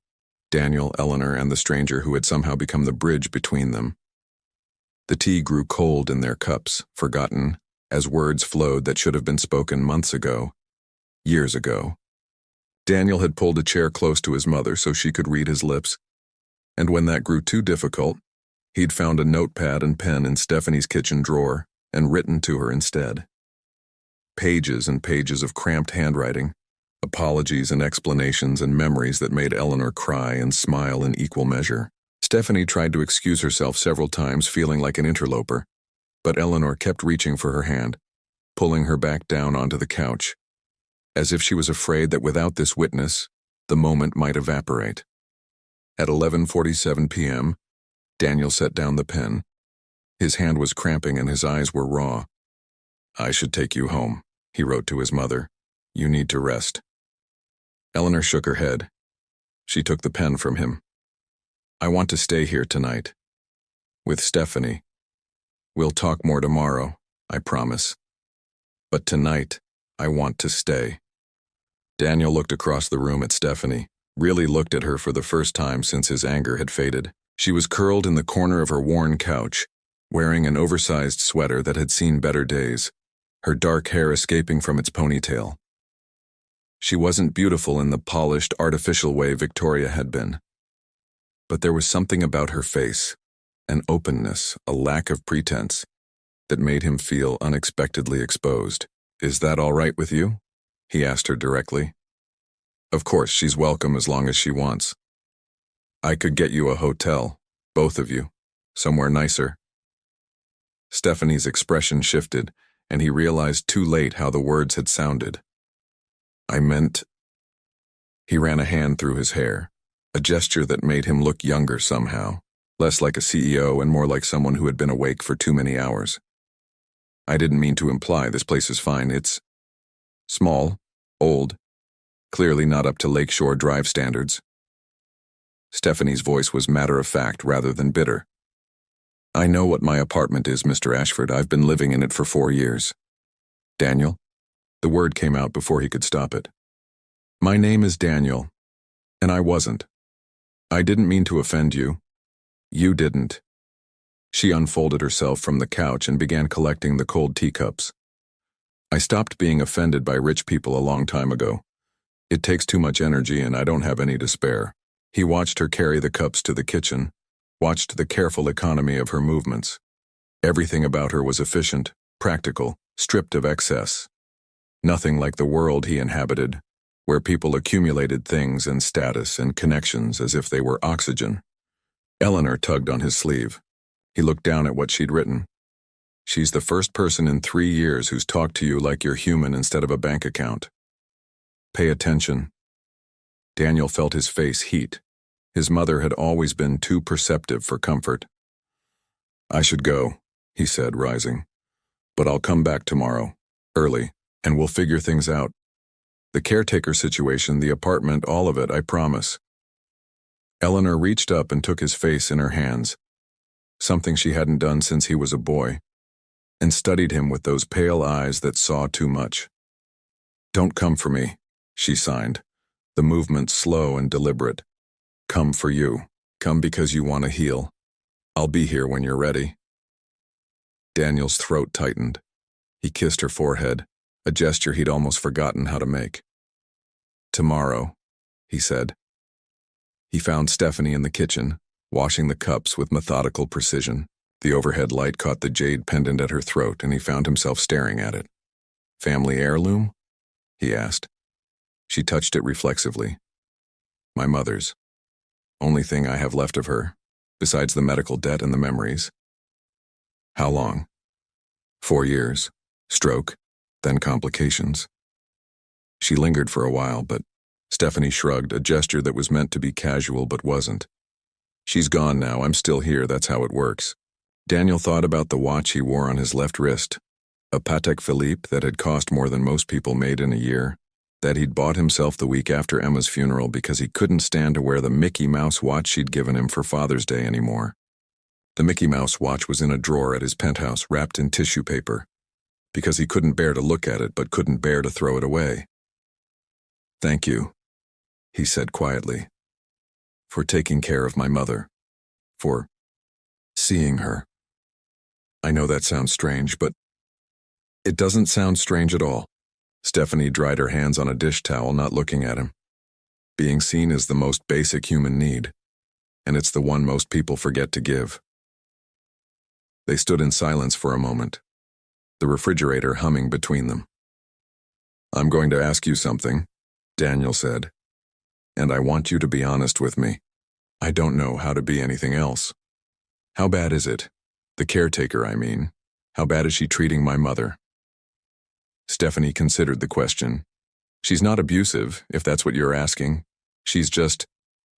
Daniel, Eleanor, and the stranger who had somehow become the bridge between them. The tea grew cold in their cups, forgotten, as words flowed that should have been spoken months ago, years ago. Daniel had pulled a chair close to his mother so she could read his lips, and when that grew too difficult, he'd found a notepad and pen in Stephanie's kitchen drawer and written to her instead. Pages and pages of cramped handwriting, apologies and explanations and memories that made Eleanor cry and smile in equal measure. Stephanie tried to excuse herself several times, feeling like an interloper, but Eleanor kept reaching for her hand, pulling her back down onto the couch, as if she was afraid that without this witness, the moment might evaporate. At 11:47 p.m., Daniel set down the pen. His hand was cramping and his eyes were raw. I should take you home, he wrote to his mother. You need to rest. Eleanor shook her head. She took the pen from him. I want to stay here tonight. With Stephanie. We'll talk more tomorrow, I promise. But tonight, I want to stay. Daniel looked across the room at Stephanie. Really looked at her for the first time since his anger had faded. She was curled in the corner of her worn couch, wearing an oversized sweater that had seen better days, her dark hair escaping from its ponytail. She wasn't beautiful in the polished, artificial way Victoria had been. But there was something about her face, an openness, a lack of pretense, that made him feel unexpectedly exposed. Is that all right with you? He asked her directly. Of course, she's welcome as long as she wants. I could get you a hotel, both of you, somewhere nicer. Stephanie's expression shifted, and he realized too late how the words had sounded. I meant... He ran a hand through his hair, a gesture that made him look younger somehow, less like a CEO and more like someone who had been awake for too many hours. I didn't mean to imply this place is fine. It's small, old, clearly not up to Lakeshore Drive standards. Stephanie's voice was matter-of-fact rather than bitter. I know what my apartment is, Mr. Ashford. I've been living in it for 4 years. Daniel? The word came out before he could stop it. My name is Daniel, and I wasn't. I didn't mean to offend you. You didn't. She unfolded herself from the couch and began collecting the cold teacups. I stopped being offended by rich people a long time ago. It takes too much energy and I don't have any to spare. He watched her carry the cups to the kitchen, watched the careful economy of her movements. Everything about her was efficient, practical, stripped of excess. Nothing like the world he inhabited, where people accumulated things and status and connections as if they were oxygen. Eleanor tugged on his sleeve. He looked down at what she'd written. She's the first person in 3 years who's talked to you like you're human instead of a bank account. Pay attention. Daniel felt his face heat. His mother had always been too perceptive for comfort. I should go, he said, rising. But I'll come back tomorrow, early, and we'll figure things out. The caretaker situation, the apartment, all of it, I promise. Eleanor reached up and took his face in her hands, something she hadn't done since he was a boy, and studied him with those pale eyes that saw too much. Don't come for me, she signed, the movement slow and deliberate. Come for you. Come because you want to heal. I'll be here when you're ready. Daniel's throat tightened. He kissed her forehead, a gesture he'd almost forgotten how to make. Tomorrow, he said. He found Stephanie in the kitchen, washing the cups with methodical precision. The overhead light caught the jade pendant at her throat, and he found himself staring at it. Family heirloom? He asked. She touched it reflexively. My mother's. Only thing I have left of her, besides the medical debt and the memories. How long? 4 years. Stroke, then complications. She lingered for a while, but Stephanie shrugged, a gesture that was meant to be casual but wasn't. She's gone now, I'm still here, that's how it works. Daniel thought about the watch he wore on his left wrist, a Patek Philippe that had cost more than most people made in a year, that he'd bought himself the week after Emma's funeral because he couldn't stand to wear the Mickey Mouse watch she'd given him for Father's Day anymore. The Mickey Mouse watch was in a drawer at his penthouse wrapped in tissue paper, because he couldn't bear to look at it but couldn't bear to throw it away. Thank you, he said quietly, for taking care of my mother, for seeing her. I know that sounds strange, but it doesn't sound strange at all. Stephanie dried her hands on a dish towel, not looking at him. Being seen is the most basic human need, and it's the one most people forget to give. They stood in silence for a moment, the refrigerator humming between them. I'm going to ask you something, Daniel said, and I want you to be honest with me. I don't know how to be anything else. How bad is it? The caretaker, I mean. How bad is she treating my mother? Stephanie considered the question. She's not abusive, if that's what you're asking. She's just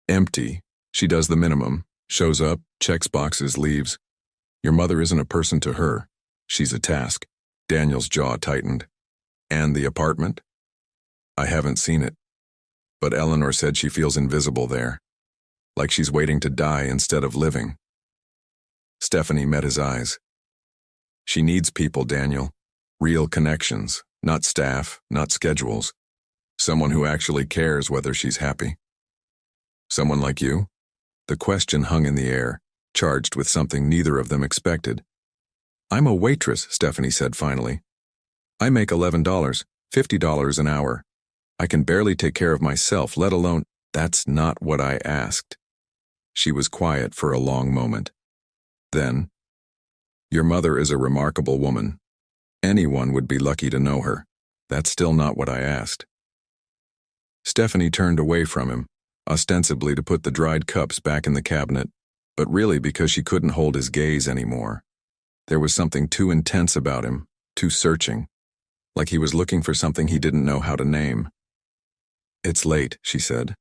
empty. She does the minimum, shows up, checks boxes, leaves. Your mother isn't a person to her. She's a task. Daniel's jaw tightened. And the apartment? I haven't seen it. But Eleanor said she feels invisible there. Like she's waiting to die instead of living. Stephanie met his eyes. She needs people, Daniel. Real connections, not staff, not schedules. Someone who actually cares whether she's happy. Someone like you? The question hung in the air, charged with something neither of them expected. I'm a waitress, Stephanie said finally. I make $11, $50 an hour. I can barely take care of myself, let alone... That's not what I asked. She was quiet for a long moment. Then, your mother is a remarkable woman. Anyone would be lucky to know her. That's still not what I asked. Stephanie turned away from him, ostensibly to put the dried cups back in the cabinet, but really because she couldn't hold his gaze anymore. There was something too intense about him, too searching, like he was looking for something he didn't know how to name. "It's late," she said.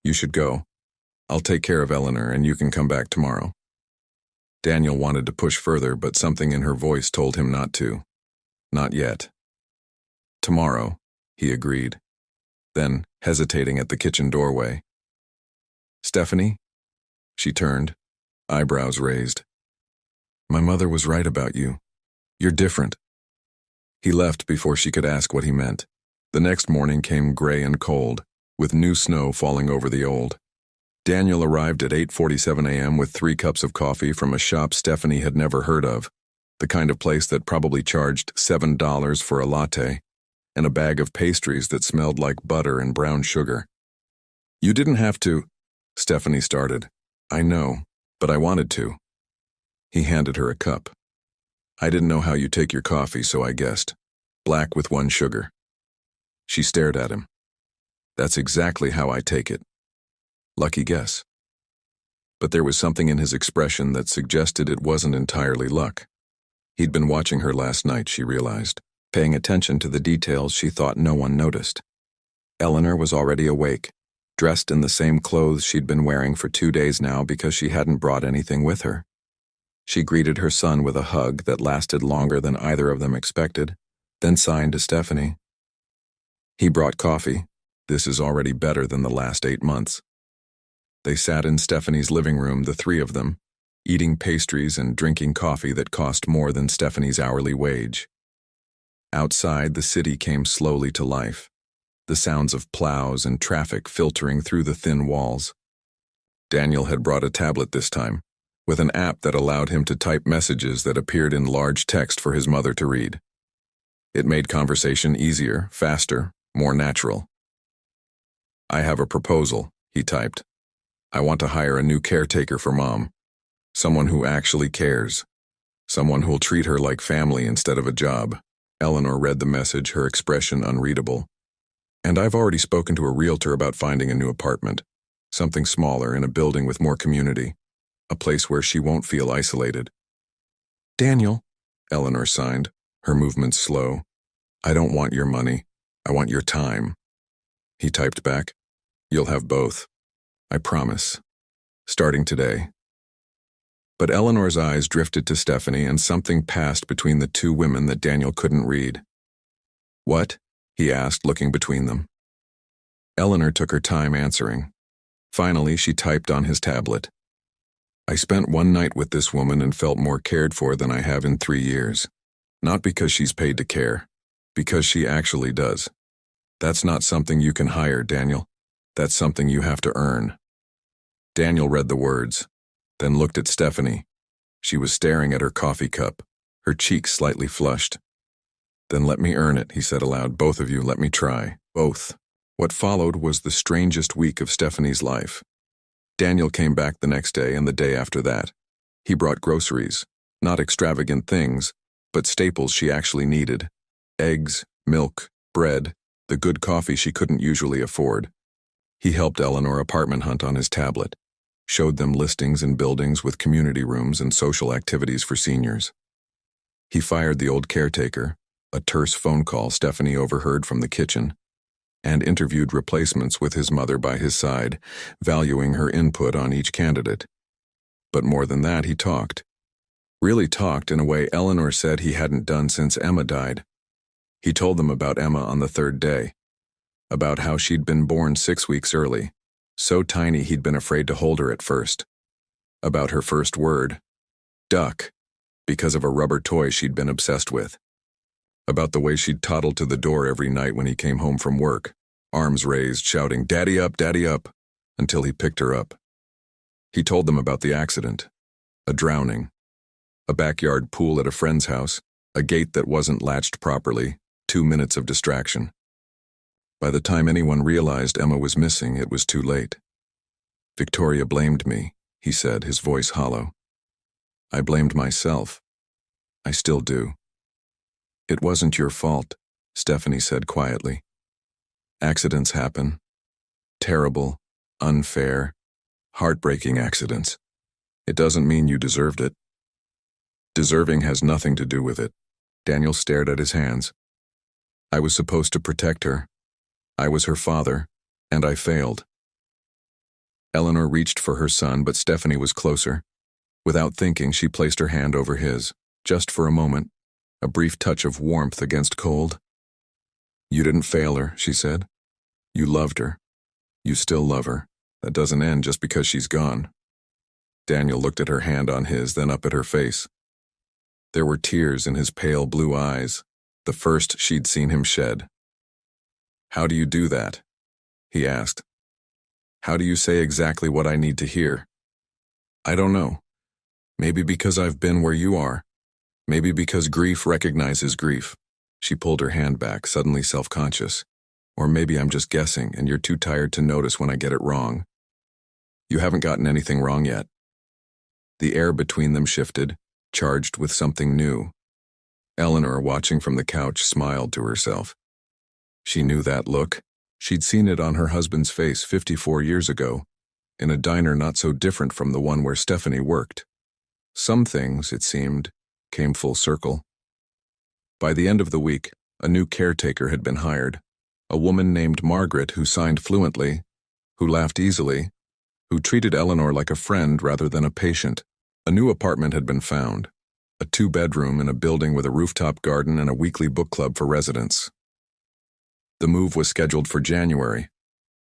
"You should go. I'll take care of Eleanor and you can come back tomorrow." Daniel wanted to push further, but something in her voice told him not to. Not yet. "Tomorrow," he agreed, then hesitating at the kitchen doorway. "Stephanie?" She turned, eyebrows raised. "My mother was right about you. You're different." He left before she could ask what he meant. The next morning came gray and cold, with new snow falling over the old. Daniel arrived at 8:47 a.m. with 3 cups of coffee from a shop Stephanie had never heard of, the kind of place that probably charged $7 for a latte, and a bag of pastries that smelled like butter and brown sugar. "You didn't have to," Stephanie started. "I know, but I wanted to." He handed her a cup. "I didn't know how you take your coffee, so I guessed. Black with 1 sugar." She stared at him. "That's exactly how I take it." Lucky guess. But there was something in his expression that suggested it wasn't entirely luck. He'd been watching her last night, she realized, paying attention to the details she thought no one noticed. Eleanor was already awake, dressed in the same clothes she'd been wearing for 2 days now because she hadn't brought anything with her. She greeted her son with a hug that lasted longer than either of them expected, then signed to Stephanie. He brought coffee. This is already better than the last 8 months. They sat in Stephanie's living room, the 3 of them, eating pastries and drinking coffee that cost more than Stephanie's hourly wage. Outside, the city came slowly to life, the sounds of plows and traffic filtering through the thin walls. Daniel had brought a tablet this time, with an app that allowed him to type messages that appeared in large text for his mother to read. It made conversation easier, faster, more natural. "I have a proposal," he typed. "I want to hire a new caretaker for Mom. Someone who actually cares. Someone who'll treat her like family instead of a job." Eleanor read the message, her expression unreadable. "And I've already spoken to a realtor about finding a new apartment. Something smaller in a building with more community. A place where she won't feel isolated." "Daniel," Eleanor signed, her movements slow. "I don't want your money. I want your time." He typed back, "You'll have both. I promise. Starting today." But Eleanor's eyes drifted to Stephanie, and something passed between the 2 women that Daniel couldn't read. "What?" he asked, looking between them. Eleanor took her time answering. Finally, she typed on his tablet. "I spent 1 night with this woman and felt more cared for than I have in 3 years. Not because she's paid to care, because she actually does. That's not something you can hire, Daniel. That's something you have to earn." Daniel read the words, then looked at Stephanie. She was staring at her coffee cup, her cheeks slightly flushed. "Then let me earn it," he said aloud. "Both of you, let me try. Both." What followed was the strangest week of Stephanie's life. Daniel came back the next day and the day after that. He brought groceries, not extravagant things, but staples she actually needed. Eggs, milk, bread, the good coffee she couldn't usually afford. He helped Eleanor apartment hunt on his tablet, showed them listings in buildings with community rooms and social activities for seniors. He fired the old caretaker, a terse phone call Stephanie overheard from the kitchen, and interviewed replacements with his mother by his side, valuing her input on each candidate. But more than that, he talked. Really talked in a way Eleanor said he hadn't done since Emma died. He told them about Emma on the 3rd day, about how she'd been born 6 weeks early, so tiny he'd been afraid to hold her at first. About her first word, duck, because of a rubber toy she'd been obsessed with. About the way she'd toddled to the door every night when he came home from work, arms raised, shouting, Daddy up, until he picked her up. He told them about the accident, a drowning, a backyard pool at a friend's house, a gate that wasn't latched properly, 2 minutes of distraction. By the time anyone realized Emma was missing, it was too late. Victoria blamed me, he said, his voice hollow. I blamed myself. I still do. It wasn't your fault, Stephanie said quietly. Accidents happen. Terrible, unfair, heartbreaking accidents. It doesn't mean you deserved it. Deserving has nothing to do with it. Daniel stared at his hands. I was supposed to protect her. I was her father, and I failed. Eleanor reached for her son, but Stephanie was closer. Without thinking, she placed her hand over his, just for a moment, a brief touch of warmth against cold. You didn't fail her, she said. You loved her. You still love her. That doesn't end just because she's gone. Daniel looked at her hand on his, then up at her face. There were tears in his pale blue eyes, the first she'd seen him shed. How do you do that? He asked. How do you say exactly what I need to hear? I don't know. Maybe because I've been where you are. Maybe because grief recognizes grief. She pulled her hand back, suddenly self-conscious. Or maybe I'm just guessing, and you're too tired to notice when I get it wrong. You haven't gotten anything wrong yet. The air between them shifted, charged with something new. Eleanor, watching from the couch, smiled to herself. She knew that look. She'd seen it on her husband's face 54 years ago, in a diner not so different from the one where Stephanie worked. Some things, it seemed, came full circle. By the end of the week, a new caretaker had been hired, a woman named Margaret who signed fluently, who laughed easily, who treated Eleanor like a friend rather than a patient. A new apartment had been found, a 2-bedroom in a building with a rooftop garden and a weekly book club for residents. The move was scheduled for January,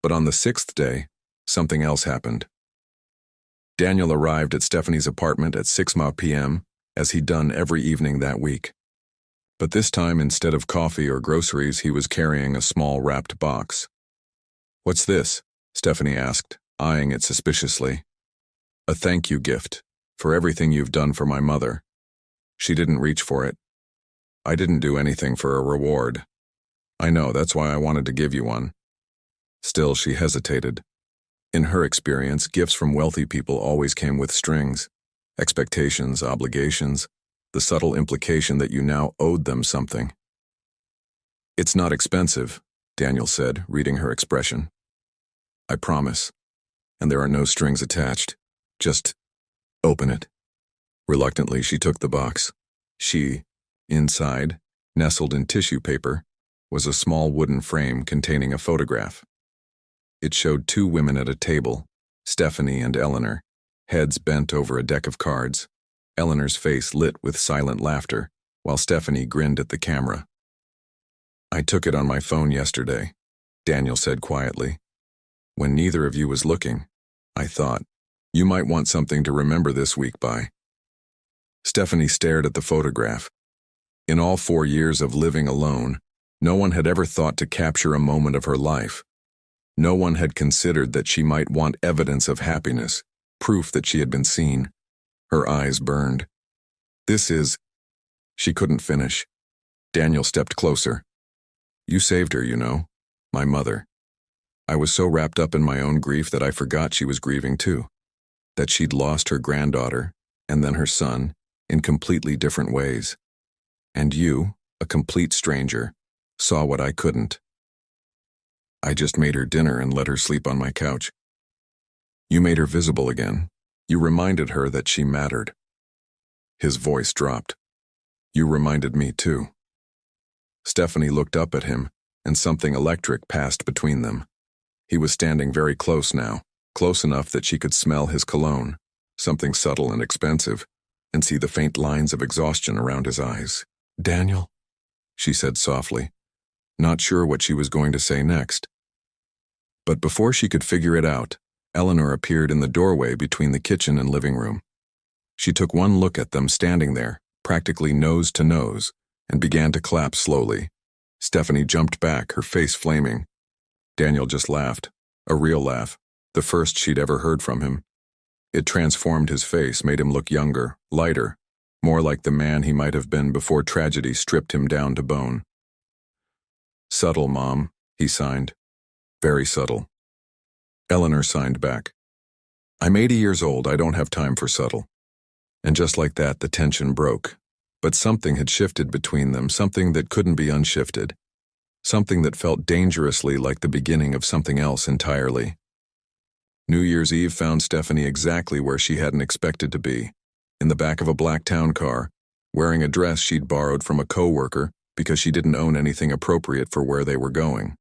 but on the 6th day, something else happened. Daniel arrived at Stephanie's apartment at 6 p.m., as he'd done every evening that week. But this time, instead of coffee or groceries, he was carrying a small wrapped box. What's this? Stephanie asked, eyeing it suspiciously. A thank you gift, for everything you've done for my mother. She didn't reach for it. I didn't do anything for a reward. I know, that's why I wanted to give you one. Still, she hesitated. In her experience, gifts from wealthy people always came with strings, expectations, obligations, the subtle implication that you now owed them something. It's not expensive, Daniel said, reading her expression. I promise. And there are no strings attached. Just open it. Reluctantly, she took the box. Inside, nestled in tissue paper, was a small wooden frame containing a photograph. It showed 2 women at a table, Stephanie and Eleanor, heads bent over a deck of cards. Eleanor's face lit with silent laughter, while Stephanie grinned at the camera. I took it on my phone yesterday, Daniel said quietly. When neither of you was looking, I thought, you might want something to remember this week by. Stephanie stared at the photograph. In all 4 years of living alone, no one had ever thought to capture a moment of her life. No one had considered that she might want evidence of happiness, proof that she had been seen. Her eyes burned. This is... She couldn't finish. Daniel stepped closer. You saved her, you know, my mother. I was so wrapped up in my own grief that I forgot she was grieving too. That she'd lost her granddaughter, and then her son, in completely different ways. And you, a complete stranger, saw what I couldn't. I just made her dinner and let her sleep on my couch. You made her visible again. You reminded her that she mattered. His voice dropped. You reminded me too. Stephanie looked up at him, and something electric passed between them. He was standing very close now, close enough that she could smell his cologne, something subtle and expensive, and see the faint lines of exhaustion around his eyes. Daniel, she said softly, not sure what she was going to say next. But before she could figure it out, Eleanor appeared in the doorway between the kitchen and living room. She took one look at them standing there, practically nose to nose, and began to clap slowly. Stephanie jumped back, her face flaming. Daniel just laughed, a real laugh, the first she'd ever heard from him. It transformed his face, made him look younger, lighter, more like the man he might have been before tragedy stripped him down to bone. Subtle, Mom, he signed. Very subtle. Eleanor signed back. I'm 80 years old, I don't have time for subtle. And just like that, the tension broke. But something had shifted between them, something that couldn't be unshifted. Something that felt dangerously like the beginning of something else entirely. New Year's Eve found Stephanie exactly where she hadn't expected to be, in the back of a black town car, wearing a dress she'd borrowed from a coworker because she didn't own anything appropriate for where they were going.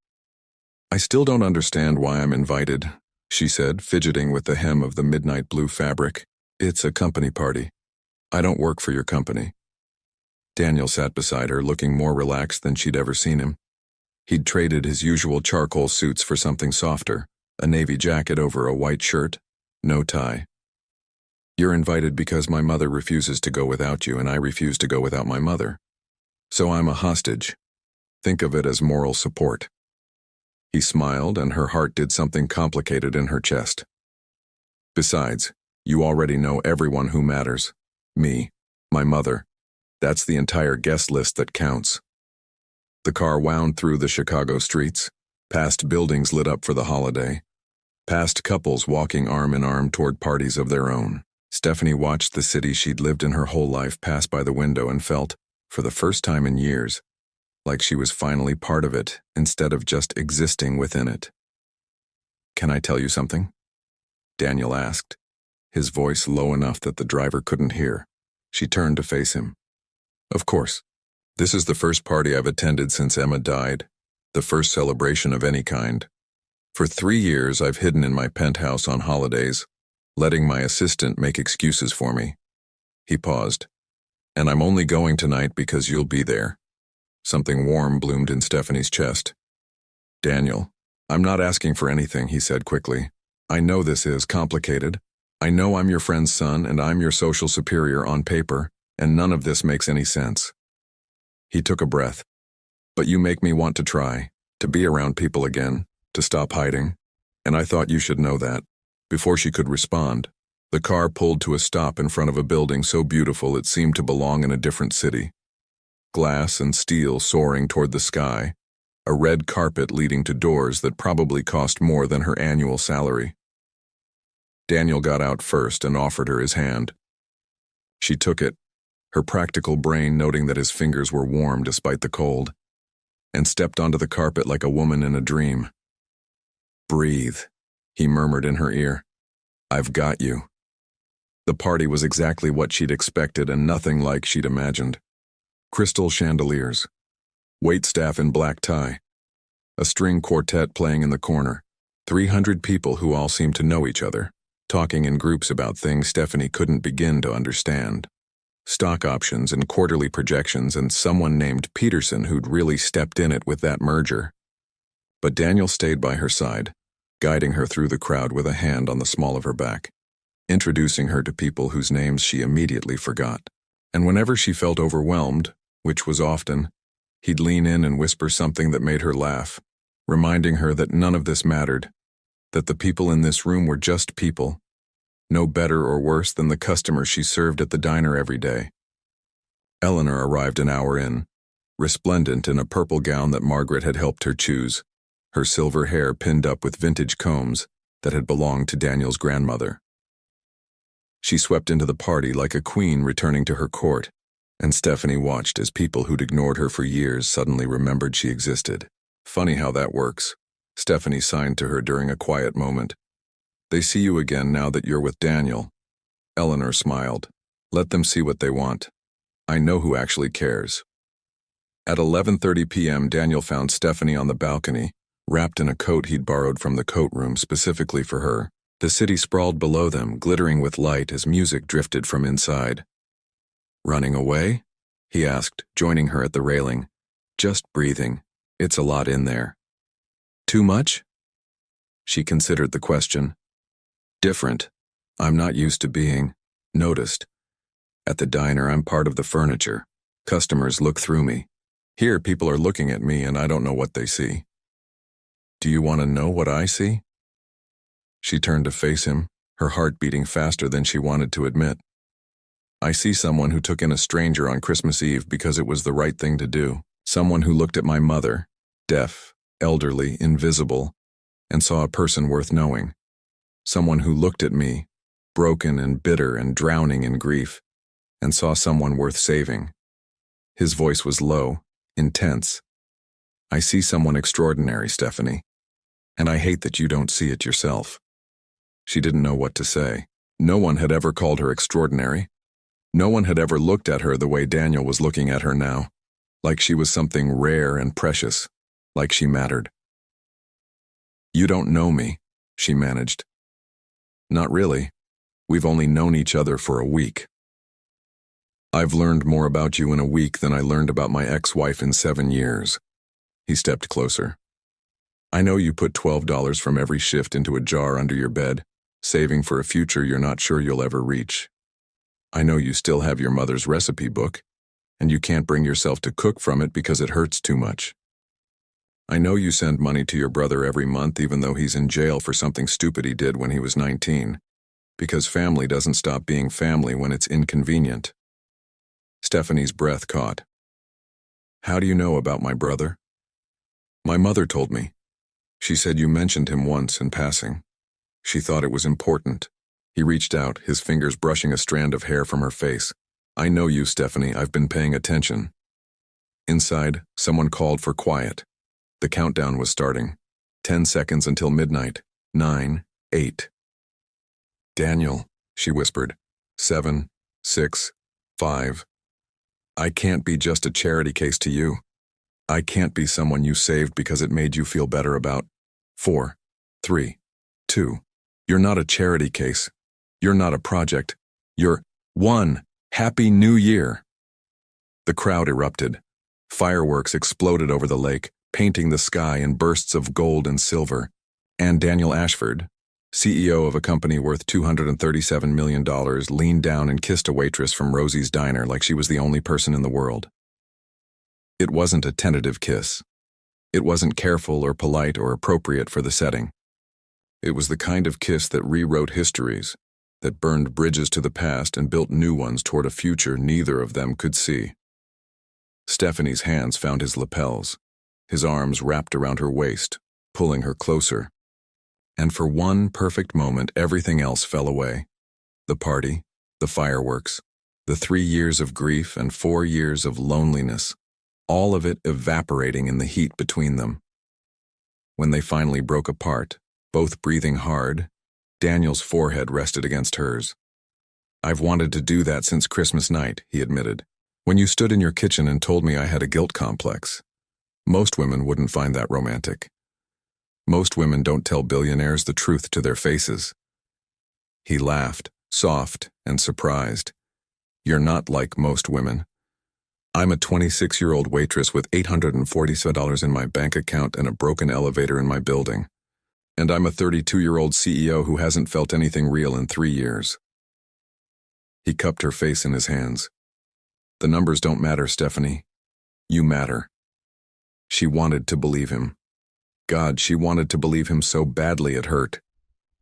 "I still don't understand why I'm invited," she said, fidgeting with the hem of the midnight blue fabric. "It's a company party. I don't work for your company." Daniel sat beside her, looking more relaxed than she'd ever seen him. He'd traded his usual charcoal suits for something softer, a navy jacket over a white shirt, no tie. "You're invited because my mother refuses to go without you and I refuse to go without my mother. So I'm a hostage. Think of it as moral support." He smiled, and her heart did something complicated in her chest. "Besides, you already know everyone who matters. Me, my mother. That's the entire guest list that counts." The car wound through the Chicago streets, past buildings lit up for the holiday, past couples walking arm in arm toward parties of their own. Stephanie watched the city she'd lived in her whole life pass by the window and felt, for the first time in years, like she was finally part of it instead of just existing within it. "Can I tell you something?" Daniel asked, his voice low enough that the driver couldn't hear. She turned to face him. "Of course. This is the first party I've attended since Emma died, the first celebration of any kind. For 3 years I've hidden in my penthouse on holidays, letting my assistant make excuses for me." He paused. "And I'm only going tonight because you'll be there." Something warm bloomed in Stephanie's chest. "Daniel, I'm not asking for anything," he said quickly. "I know this is complicated. I know I'm your friend's son and I'm your social superior on paper, and none of this makes any sense." He took a breath. "But you make me want to try, to be around people again, to stop hiding, and I thought you should know that." Before she could respond, the car pulled to a stop in front of a building so beautiful it seemed to belong in a different city. Glass and steel soaring toward the sky, a red carpet leading to doors that probably cost more than her annual salary. Daniel got out first and offered her his hand. She took it, her practical brain noting that his fingers were warm despite the cold, and stepped onto the carpet like a woman in a dream. "Breathe," he murmured in her ear. "I've got you." The party was exactly what she'd expected and nothing like she'd imagined. Crystal chandeliers, waitstaff in black tie, a string quartet playing in the corner, 300 people who all seemed to know each other, talking in groups about things Stephanie couldn't begin to understand. Stock options and quarterly projections and someone named Peterson who'd really stepped in it with that merger. But Daniel stayed by her side, guiding her through the crowd with a hand on the small of her back, introducing her to people whose names she immediately forgot. And whenever she felt overwhelmed, which was often, he'd lean in and whisper something that made her laugh, reminding her that none of this mattered, that the people in this room were just people, no better or worse than the customers she served at the diner every day. Eleanor arrived an hour in, resplendent in a purple gown that Margaret had helped her choose, her silver hair pinned up with vintage combs that had belonged to Daniel's grandmother. She swept into the party like a queen returning to her court, and Stephanie watched as people who'd ignored her for years suddenly remembered she existed. "Funny how that works," Stephanie signed to her during a quiet moment. "They see you again now that you're with Daniel." Eleanor smiled. "Let them see what they want. I know who actually cares." At 11:30 p.m., Daniel found Stephanie on the balcony, wrapped in a coat he'd borrowed from the coat room specifically for her. The city sprawled below them, glittering with light as music drifted from inside. "Running away?" he asked, joining her at the railing. "Just breathing. It's a lot in there." "Too much?" She considered the question. "Different. I'm not used to being noticed. At the diner, I'm part of the furniture. Customers look through me. Here, people are looking at me and I don't know what they see." "Do you want to know what I see?" She turned to face him, her heart beating faster than she wanted to admit. "I see someone who took in a stranger on Christmas Eve because it was the right thing to do. Someone who looked at my mother, deaf, elderly, invisible, and saw a person worth knowing. Someone who looked at me, broken and bitter and drowning in grief, and saw someone worth saving." His voice was low, intense. "I see someone extraordinary, Stephanie, and I hate that you don't see it yourself." She didn't know what to say. No one had ever called her extraordinary. No one had ever looked at her the way Daniel was looking at her now, like she was something rare and precious, like she mattered. "You don't know me," she managed. "Not really. We've only known each other for a week." "I've learned more about you in a week than I learned about my ex-wife in 7 years. He stepped closer. "I know you put $12 from every shift into a jar under your bed, saving for a future you're not sure you'll ever reach. I know you still have your mother's recipe book, and you can't bring yourself to cook from it because it hurts too much. I know you send money to your brother every month even though he's in jail for something stupid he did when he was 19, because family doesn't stop being family when it's inconvenient." Stephanie's breath caught. "How do you know about my brother?" "My mother told me. She said you mentioned him once in passing. She thought it was important." He reached out, his fingers brushing a strand of hair from her face. "I know you, Stephanie. I've been paying attention." Inside, someone called for quiet. The countdown was starting. 10 seconds until midnight. 9, 8. "Daniel," she whispered. 7, 6, 5. "I can't be just a charity case to you. I can't be someone you saved because it made you feel better about 4, 3, 2. You're not a charity case. You're not a project. You're 1. Happy New Year." The crowd erupted. Fireworks exploded over the lake, painting the sky in bursts of gold and silver. And Daniel Ashford, CEO of a company worth $237 million, leaned down and kissed a waitress from Rosie's Diner like she was the only person in the world. It wasn't a tentative kiss. It wasn't careful or polite or appropriate for the setting. It was the kind of kiss that rewrote histories, that burned bridges to the past and built new ones toward a future neither of them could see. Stephanie's hands found his lapels, his arms wrapped around her waist, pulling her closer. And for one perfect moment, everything else fell away. The party, the fireworks, the 3 years of grief and 4 years of loneliness, all of it evaporating in the heat between them. When they finally broke apart, both breathing hard, Daniel's forehead rested against hers. "I've wanted to do that since Christmas night," he admitted. "When you stood in your kitchen and told me I had a guilt complex. Most women wouldn't find that romantic. Most women don't tell billionaires the truth to their faces." He laughed, soft and surprised. "You're not like most women. I'm a 26-year-old waitress with $847 in my bank account and a broken elevator in my building. And I'm a 32-year-old CEO who hasn't felt anything real in 3 years." He cupped her face in his hands. "The numbers don't matter, Stephanie. You matter." She wanted to believe him. God, she wanted to believe him so badly it hurt.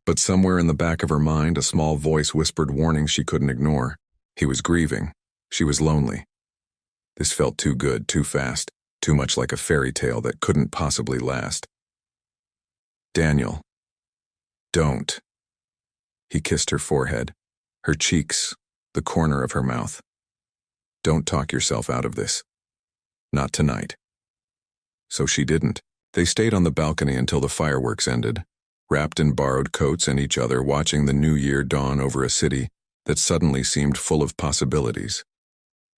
But somewhere in the back of her mind, a small voice whispered warnings she couldn't ignore. He was grieving. She was lonely. This felt too good, too fast, too much like a fairy tale that couldn't possibly last. "Daniel, don't." He kissed her forehead, her cheeks, the corner of her mouth. "Don't talk yourself out of this. Not tonight." So she didn't. They stayed on the balcony until the fireworks ended, wrapped in borrowed coats and each other, watching the new year dawn over a city that suddenly seemed full of possibilities.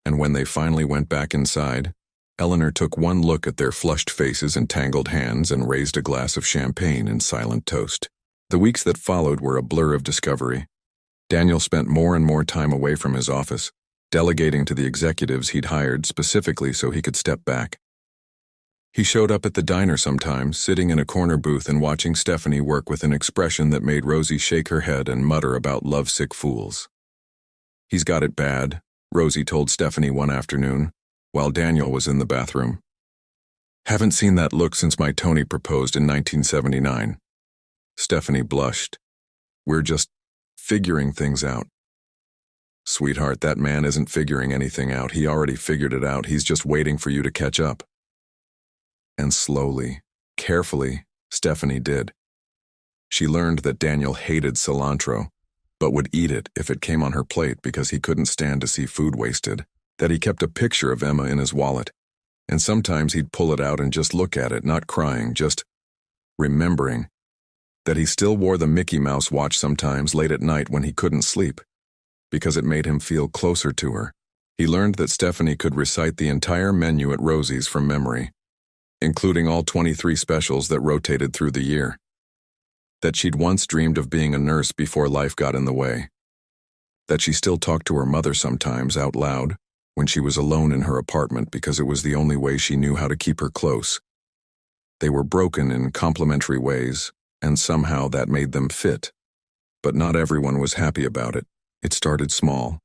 And when they finally went back inside, Eleanor took one look at their flushed faces and tangled hands and raised a glass of champagne in silent toast. The weeks that followed were a blur of discovery. Daniel spent more and more time away from his office, delegating to the executives he'd hired specifically so he could step back. He showed up at the diner sometimes, sitting in a corner booth and watching Stephanie work with an expression that made Rosie shake her head and mutter about lovesick fools. "He's got it bad," Rosie told Stephanie one afternoon, while Daniel was in the bathroom. "Haven't seen that look since my Tony proposed in 1979. Stephanie blushed. "We're just figuring things out." "Sweetheart, that man isn't figuring anything out. He already figured it out. He's just waiting for you to catch up." And slowly, carefully, Stephanie did. She learned that Daniel hated cilantro, but would eat it if it came on her plate because he couldn't stand to see food wasted, that he kept a picture of Emma in his wallet, and sometimes he'd pull it out and just look at it, not crying, just remembering, that he still wore the Mickey Mouse watch sometimes late at night when he couldn't sleep, because it made him feel closer to her. He learned that Stephanie could recite the entire menu at Rosie's from memory, including all 23 specials that rotated through the year. That she'd once dreamed of being a nurse before life got in the way. That she still talked to her mother sometimes out loud when she was alone in her apartment because it was the only way she knew how to keep her close. They were broken in complementary ways, and somehow that made them fit. But not everyone was happy about it. It started small.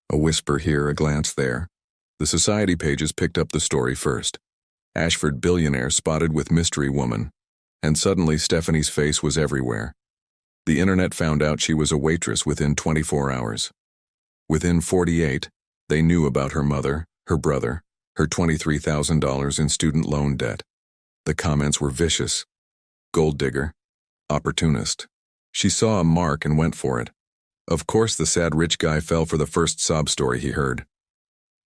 A whisper here, a glance there. The society pages picked up the story first. Ashford billionaire spotted with mystery woman. And suddenly Stephanie's face was everywhere. The internet found out she was a waitress within 24 hours. Within 48, they knew about her mother, her brother, her $23,000 in student loan debt. The comments were vicious. Gold digger. Opportunist. She saw a mark and went for it. Of course the sad rich guy fell for the first sob story he heard.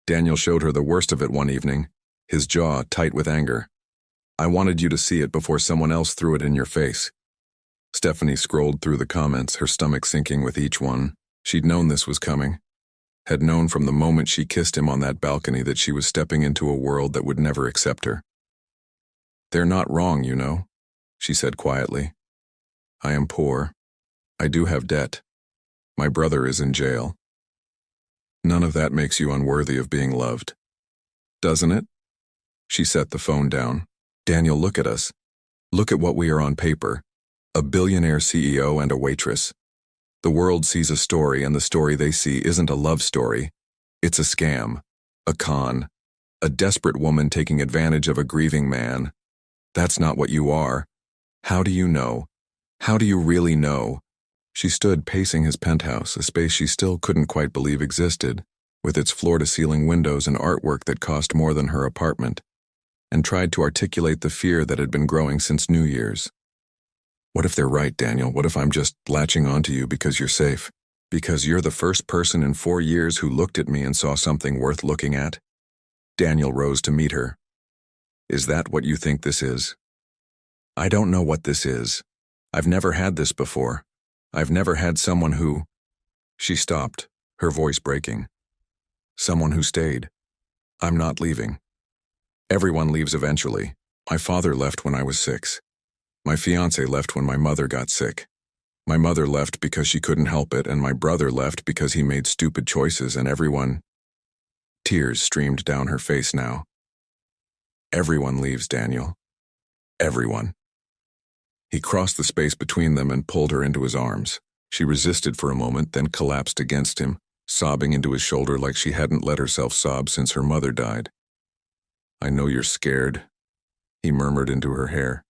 Daniel showed her the worst of it one evening, his jaw tight with anger. I wanted you to see it before someone else threw it in your face. Stephanie scrolled through the comments, her stomach sinking with each one. She'd known this was coming. Had known from the moment she kissed him on that balcony that she was stepping into a world that would never accept her. They're not wrong, you know, she said quietly. I am poor. I do have debt. My brother is in jail. None of that makes you unworthy of being loved. Doesn't it? She set the phone down. Daniel, look at us. Look at what we are on paper. A billionaire CEO and a waitress. The world sees a story, and the story they see isn't a love story. It's a scam. A con. A desperate woman taking advantage of a grieving man. That's not what you are. How do you know? How do you really know? She stood pacing his penthouse, a space she still couldn't quite believe existed, with its floor-to-ceiling windows and artwork that cost more than her apartment, and tried to articulate the fear that had been growing since New Year's. What if they're right, Daniel? What if I'm just latching onto you because you're safe? Because you're the first person in 4 years who looked at me and saw something worth looking at? Daniel rose to meet her. Is that what you think this is? I don't know what this is. I've never had this before. I've never had someone who... She stopped, her voice breaking. Someone who stayed. I'm not leaving. Everyone leaves eventually. My father left when I was 6. My fiancé left when my mother got sick. My mother left because she couldn't help it, and my brother left because he made stupid choices, and everyone... Tears streamed down her face now. Everyone leaves, Daniel. Everyone. He crossed the space between them and pulled her into his arms. She resisted for a moment, then collapsed against him, sobbing into his shoulder like she hadn't let herself sob since her mother died. I know you're scared, he murmured into her hair.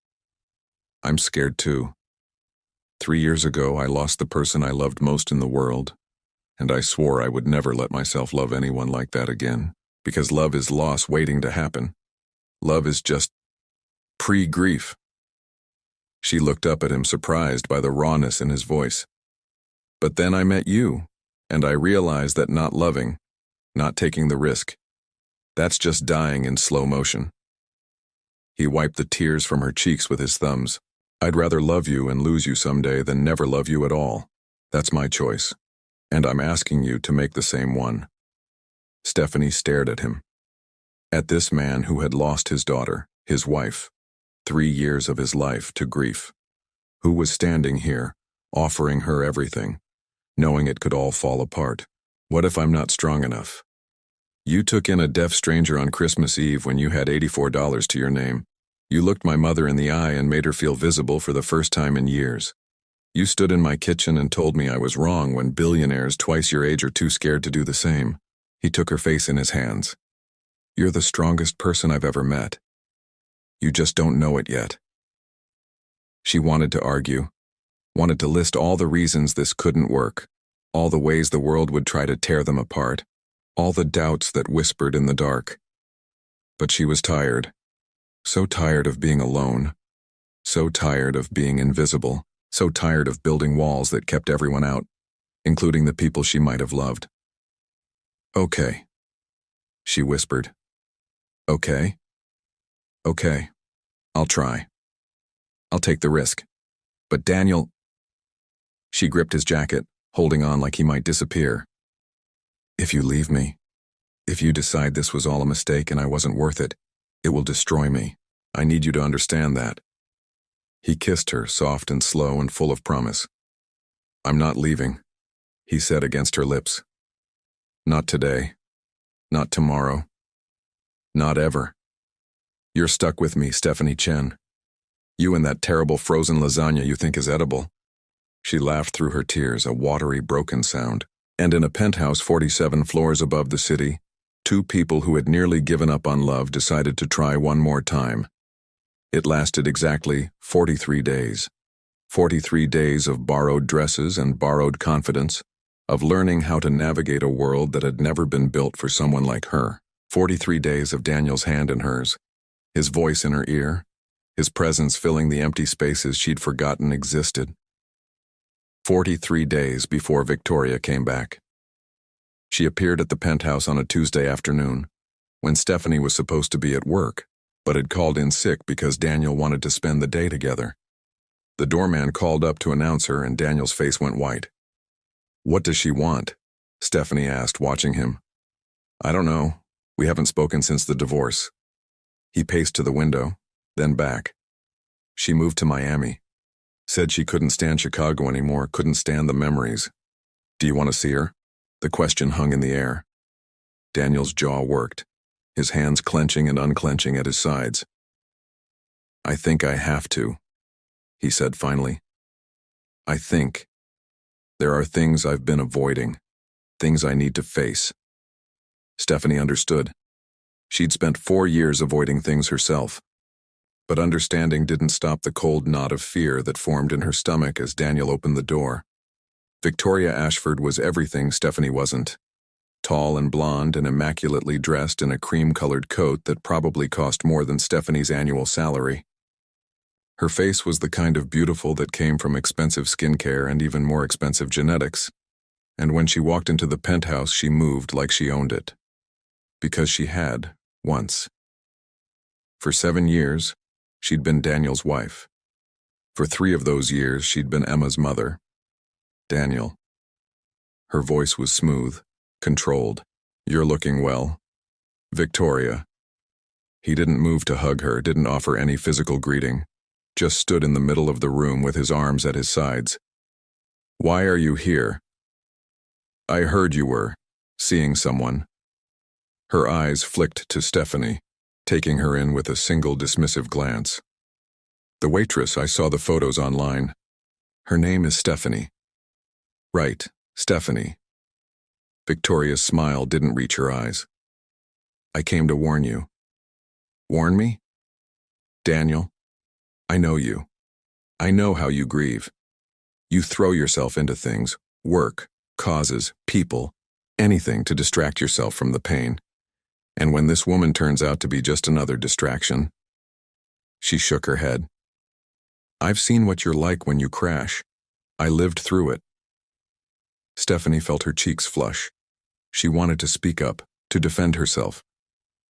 I'm scared too. 3 years ago, I lost the person I loved most in the world, and I swore I would never let myself love anyone like that again, because love is loss waiting to happen. Love is just pre-grief. She looked up at him, surprised by the rawness in his voice. But then I met you, and I realized that not loving, not taking the risk, that's just dying in slow motion. He wiped the tears from her cheeks with his thumbs. I'd rather love you and lose you someday than never love you at all. That's my choice, and I'm asking you to make the same one. Stephanie stared at him. At this man who had lost his daughter, his wife, 3 years of his life to grief, who was standing here, offering her everything, knowing it could all fall apart. What if I'm not strong enough? You took in a deaf stranger on Christmas Eve when you had $84 to your name. You looked my mother in the eye and made her feel visible for the first time in years. You stood in my kitchen and told me I was wrong when billionaires twice your age are too scared to do the same. He took her face in his hands. You're the strongest person I've ever met. You just don't know it yet. She wanted to argue, wanted to list all the reasons this couldn't work, all the ways the world would try to tear them apart, all the doubts that whispered in the dark. But she was tired. So tired of being alone. So tired of being invisible. So tired of building walls that kept everyone out, including the people she might have loved. Okay, she whispered. Okay? Okay. I'll try. I'll take the risk. But Daniel... She gripped his jacket, holding on like he might disappear. If you leave me, if you decide this was all a mistake and I wasn't worth it, it will destroy me. I need you to understand that. He kissed her, soft and slow and full of promise. I'm not leaving, he said against her lips. Not today. Not tomorrow. Not ever. You're stuck with me, Stephanie Chen. You and that terrible frozen lasagna you think is edible. She laughed through her tears, a watery, broken sound. And in a penthouse 47 floors above the city, two people who had nearly given up on love decided to try one more time. It lasted exactly 43 days. 43 days of borrowed dresses and borrowed confidence, of learning how to navigate a world that had never been built for someone like her. 43 days of Daniel's hand in hers, his voice in her ear, his presence filling the empty spaces she'd forgotten existed. 43 days before Victoria came back. She appeared at the penthouse on a Tuesday afternoon, when Stephanie was supposed to be at work, but had called in sick because Daniel wanted to spend the day together. The doorman called up to announce her, and Daniel's face went white. What does she want? Stephanie asked, watching him. I don't know. We haven't spoken since the divorce. He paced to the window, then back. She moved to Miami. Said she couldn't stand Chicago anymore, couldn't stand the memories. Do you want to see her? The question hung in the air. Daniel's jaw worked, his hands clenching and unclenching at his sides. I think I have to, he said finally. I think. There are things I've been avoiding, things I need to face. Stephanie understood. She'd spent 4 years avoiding things herself. But understanding didn't stop the cold knot of fear that formed in her stomach as Daniel opened the door. Victoria Ashford was everything Stephanie wasn't. Tall and blonde and immaculately dressed in a cream-colored coat that probably cost more than Stephanie's annual salary. Her face was the kind of beautiful that came from expensive skincare and even more expensive genetics. And when she walked into the penthouse, she moved like she owned it. Because she had, once. For 7 years, she'd been Daniel's wife. For 3 of those years, she'd been Emma's mother. Daniel. Her voice was smooth, controlled. You're looking well. Victoria. He didn't move to hug her, didn't offer any physical greeting, just stood in the middle of the room with his arms at his sides. Why are you here? I heard you were seeing someone. Her eyes flicked to Stephanie, taking her in with a single dismissive glance. The waitress, I saw the photos online. Her name is Stephanie. Right, Stephanie. Victoria's smile didn't reach her eyes. I came to warn you. Warn me? Daniel, I know you. I know how you grieve. You throw yourself into things, work, causes, people, anything to distract yourself from the pain. And when this woman turns out to be just another distraction, she shook her head. I've seen what you're like when you crash. I lived through it. Stephanie felt her cheeks flush. She wanted to speak up, to defend herself.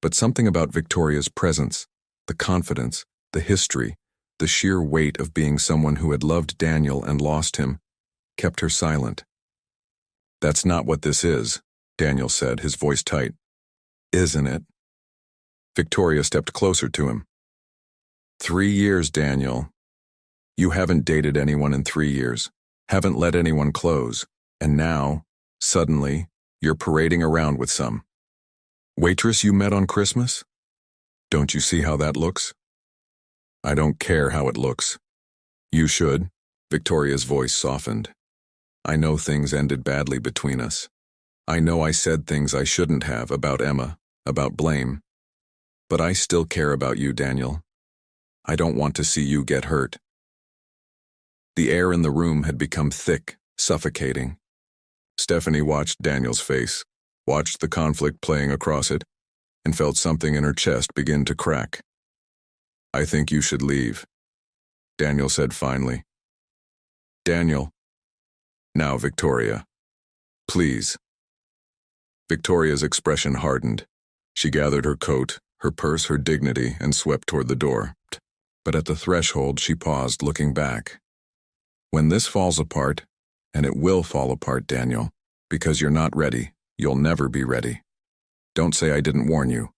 But something about Victoria's presence, the confidence, the history, the sheer weight of being someone who had loved Daniel and lost him, kept her silent. That's not what this is, Daniel said, his voice tight. Isn't it? Victoria stepped closer to him. 3 years, Daniel. You haven't dated anyone in 3 years, haven't let anyone close, and now, suddenly, you're parading around with some waitress you met on Christmas? Don't you see how that looks? I don't care how it looks. You should. Victoria's voice softened. I know things ended badly between us. I know I said things I shouldn't have about Emma, about blame. But I still care about you, Daniel. I don't want to see you get hurt. The air in the room had become thick, suffocating. Stephanie watched Daniel's face, watched the conflict playing across it, and felt something in her chest begin to crack. I think you should leave, Daniel said finally. Daniel. Now, Victoria. Please. Victoria's expression hardened. She gathered her coat, her purse, her dignity, and swept toward the door. But at the threshold, she paused, looking back. When this falls apart, and it will fall apart, Daniel, because you're not ready, You'll never be ready. Don't say I didn't warn you.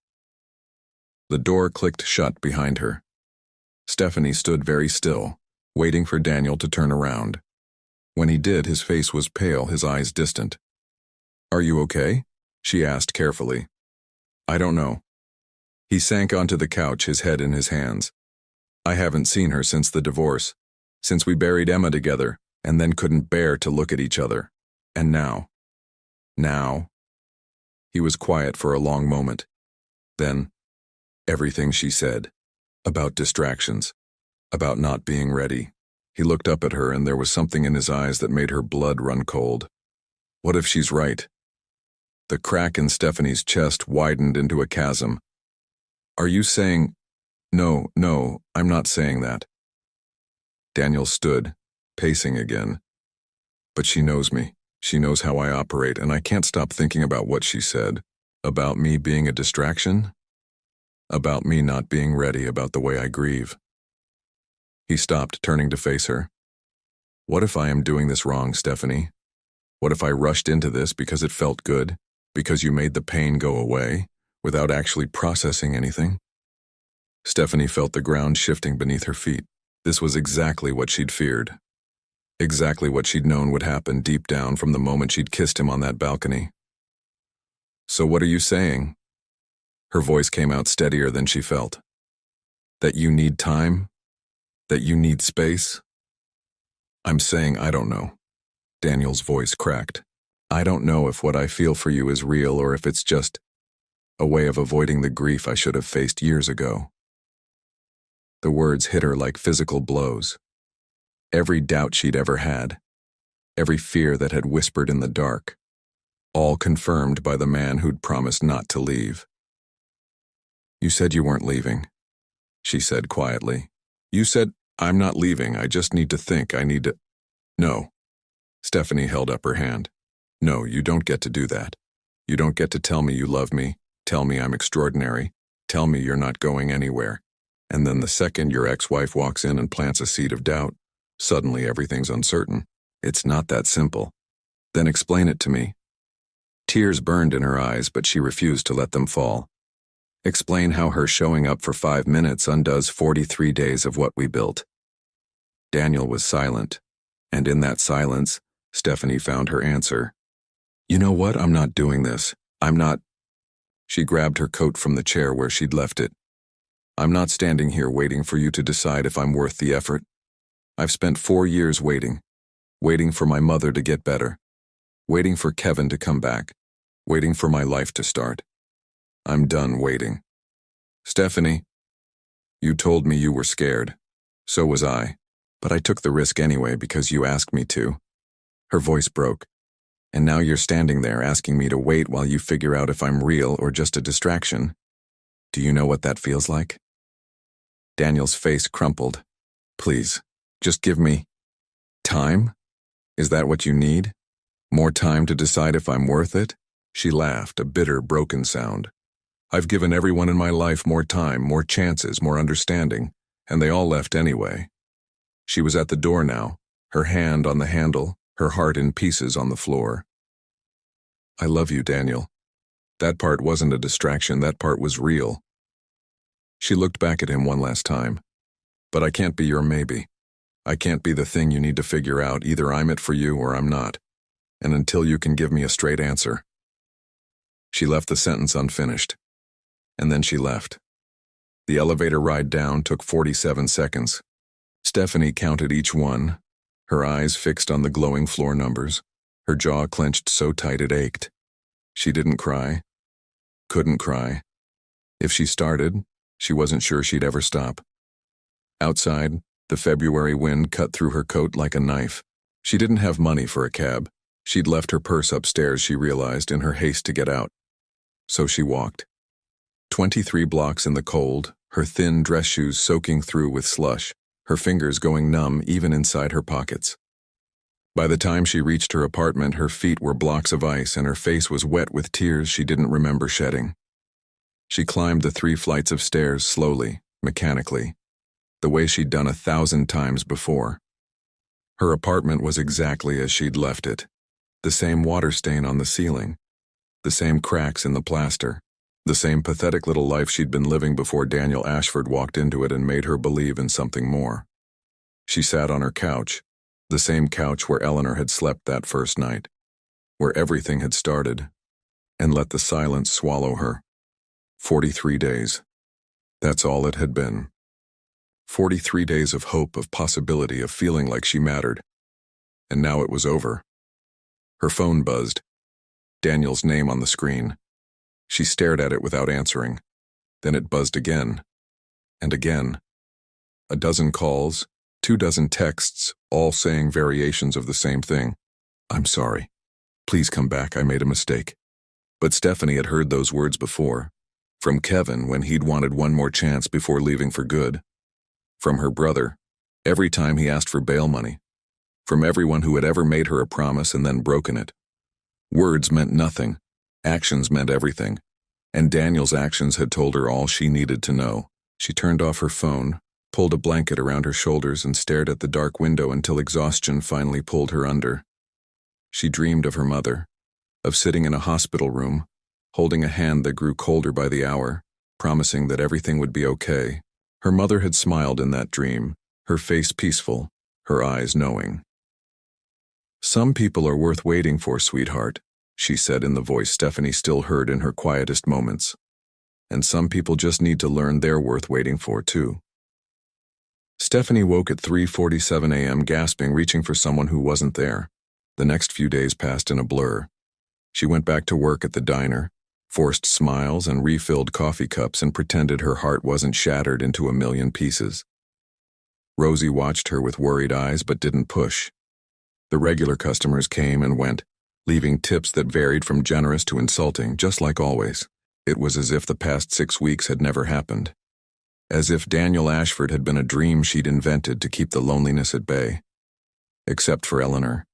The door clicked shut behind her. Stephanie stood very still, waiting for Daniel to turn around. When he did, his face was pale, his eyes distant. Are you okay? She asked carefully. I don't know. He sank onto the couch, his head in his hands. I haven't seen her since the divorce, since we buried Emma together, and then couldn't bear to look at each other. And now. He was quiet for a long moment. Then, everything she said. About distractions. About not being ready. He looked up at her and there was something in his eyes that made her blood run cold. What if she's right? The crack in Stephanie's chest widened into a chasm. Are you saying... No, I'm not saying that. Daniel stood, pacing again. But she knows me. She knows how I operate, and I can't stop thinking about what she said. About me being a distraction? About me not being ready, about the way I grieve. He stopped, turning to face her. What if I am doing this wrong, Stephanie? What if I rushed into this because it felt good, because you made the pain go away, without actually processing anything? Stephanie felt the ground shifting beneath her feet. This was exactly what she'd feared. Exactly what she'd known would happen deep down from the moment she'd kissed him on that balcony. So what are you saying? Her voice came out steadier than she felt. That you need time? That you need space? I'm saying I don't know. Daniel's voice cracked. I don't know if what I feel for you is real or if it's just a way of avoiding the grief I should have faced years ago. The words hit her like physical blows. Every doubt she'd ever had, every fear that had whispered in the dark, all confirmed by the man who'd promised not to leave. You said you weren't leaving, she said quietly. You said, I'm not leaving, I just need to think, I need to... No. Stephanie held up her hand. No, you don't get to do that. You don't get to tell me you love me, tell me I'm extraordinary, tell me you're not going anywhere. And then the second your ex-wife walks in and plants a seed of doubt, suddenly everything's uncertain. It's not that simple. Then explain it to me. Tears burned in her eyes, but she refused to let them fall. Explain how her showing up for 5 minutes undoes 43 days of what we built. Daniel was silent, and in that silence, Stephanie found her answer. You know what? I'm not doing this. I'm not... She grabbed her coat from the chair where she'd left it. I'm not standing here waiting for you to decide if I'm worth the effort. I've spent 4 years waiting for my mother to get better, waiting for Kevin to come back, waiting for my life to start. I'm done waiting. Stephanie, you told me you were scared. So was I, but I took the risk anyway because you asked me to. Her voice broke. And now you're standing there asking me to wait while you figure out if I'm real or just a distraction. Do you know what that feels like? Daniel's face crumpled. Please, just give me time? Is that what you need? More time to decide if I'm worth it? She laughed, a bitter, broken sound. I've given everyone in my life more time, more chances, more understanding, and they all left anyway. She was at the door now, her hand on the handle, her heart in pieces on the floor. I love you, Daniel. That part wasn't a distraction, that part was real. She looked back at him one last time. But I can't be your maybe. I can't be the thing you need to figure out. Either I'm it for you or I'm not. And until you can give me a straight answer. She left the sentence unfinished. And then she left. The elevator ride down took 47 seconds. Stephanie counted each one, her eyes fixed on the glowing floor numbers, her jaw clenched so tight it ached. She didn't cry. Couldn't cry. If she started, she wasn't sure she'd ever stop. Outside, the February wind cut through her coat like a knife. She didn't have money for a cab. She'd left her purse upstairs, she realized, in her haste to get out. So she walked. 23 blocks in the cold, her thin dress shoes soaking through with slush, her fingers going numb even inside her pockets. By the time she reached her apartment, her feet were blocks of ice and her face was wet with tears she didn't remember shedding. She climbed the 3 flights of stairs slowly, mechanically, the way she'd done 1,000 times before. Her apartment was exactly as she'd left it, the same water stain on the ceiling, The same cracks in the plaster. The same pathetic little life she'd been living before Daniel Ashford walked into it and made her believe in something more. She sat on her couch, the same couch where Eleanor had slept that first night, where everything had started, and let the silence swallow her. 43 days. That's all it had been. 43 days of hope, of possibility, of feeling like she mattered. And now it was over. Her phone buzzed. Daniel's name on the screen. She stared at it without answering. Then it buzzed again. And again. A dozen calls, 24 texts, all saying variations of the same thing. "I'm sorry. Please come back, I made a mistake." But Stephanie had heard those words before. From Kevin when he'd wanted one more chance before leaving for good. From her brother, every time he asked for bail money. From everyone who had ever made her a promise and then broken it. Words meant nothing. Actions meant everything. And Daniel's actions had told her all she needed to know. She turned off her phone, pulled a blanket around her shoulders and stared at the dark window until exhaustion finally pulled her under. She dreamed of her mother, of sitting in a hospital room, holding a hand that grew colder by the hour, promising that everything would be okay. Her mother had smiled in that dream, her face peaceful, her eyes knowing. "Some people are worth waiting for, sweetheart," she said in the voice Stephanie still heard in her quietest moments. "And some people just need to learn they're worth waiting for, too." Stephanie woke at 3:47 a.m. gasping, reaching for someone who wasn't there. The next few days passed in a blur. She went back to work at the diner, forced smiles and refilled coffee cups and pretended her heart wasn't shattered into a million pieces. Rosie watched her with worried eyes but didn't push. The regular customers came and went, leaving tips that varied from generous to insulting, just like always. It was as if the past 6 weeks had never happened. As if Daniel Ashford had been a dream she'd invented to keep the loneliness at bay. Except for Eleanor.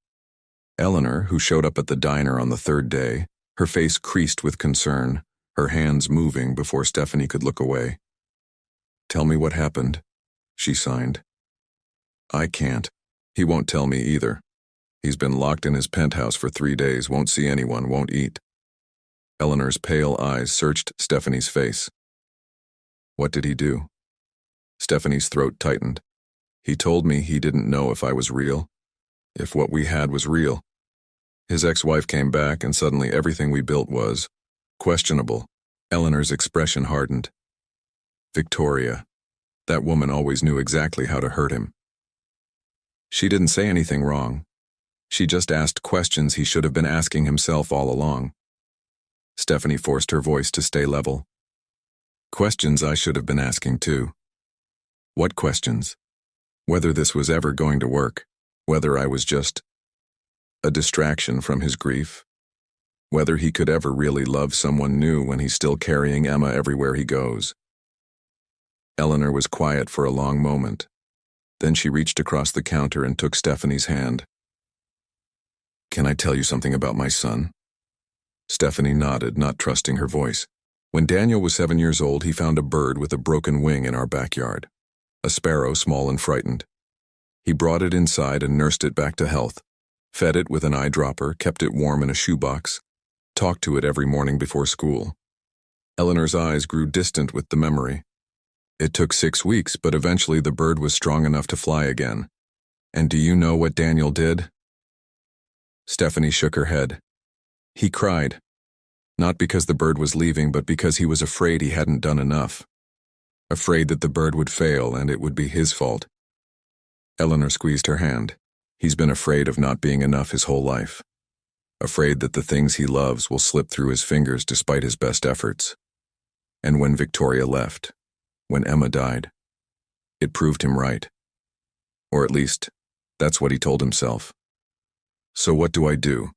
Eleanor, who showed up at the diner on the third day, her face creased with concern, her hands moving before Stephanie could look away. "Tell me what happened," she signed. "I can't. He won't tell me either. He's been locked in his penthouse for 3 days, won't see anyone, won't eat." Eleanor's pale eyes searched Stephanie's face. "What did he do?" Stephanie's throat tightened. "He told me he didn't know if I was real, if what we had was real. His ex-wife came back and suddenly everything we built was questionable." Eleanor's expression hardened. Victoria. That woman always knew exactly how to hurt him. She didn't say anything wrong. She just asked questions he should have been asking himself all along. Stephanie forced her voice to stay level. "Questions I should have been asking too." "What questions?" Whether this was ever going to work, whether I was just a distraction from his grief, whether he could ever really love someone new when he's still carrying Emma everywhere he goes. Eleanor was quiet for a long moment. Then she reached across the counter and took Stephanie's hand. "Can I tell you something about my son?" Stephanie nodded, not trusting her voice. "When Daniel was 7 years old, he found a bird with a broken wing in our backyard. A sparrow, small and frightened. He brought it inside and nursed it back to health, fed it with an eyedropper, kept it warm in a shoebox, talked to it every morning before school." Eleanor's eyes grew distant with the memory. "It took 6 weeks, but eventually the bird was strong enough to fly again. And do you know what Daniel did?" Stephanie shook her head. "He cried. Not because the bird was leaving, but because he was afraid he hadn't done enough. Afraid that the bird would fail and it would be his fault." Eleanor squeezed her hand. "He's been afraid of not being enough his whole life. Afraid that the things he loves will slip through his fingers despite his best efforts. And when Victoria left, when Emma died, it proved him right. Or at least, that's what he told himself. So what do I do?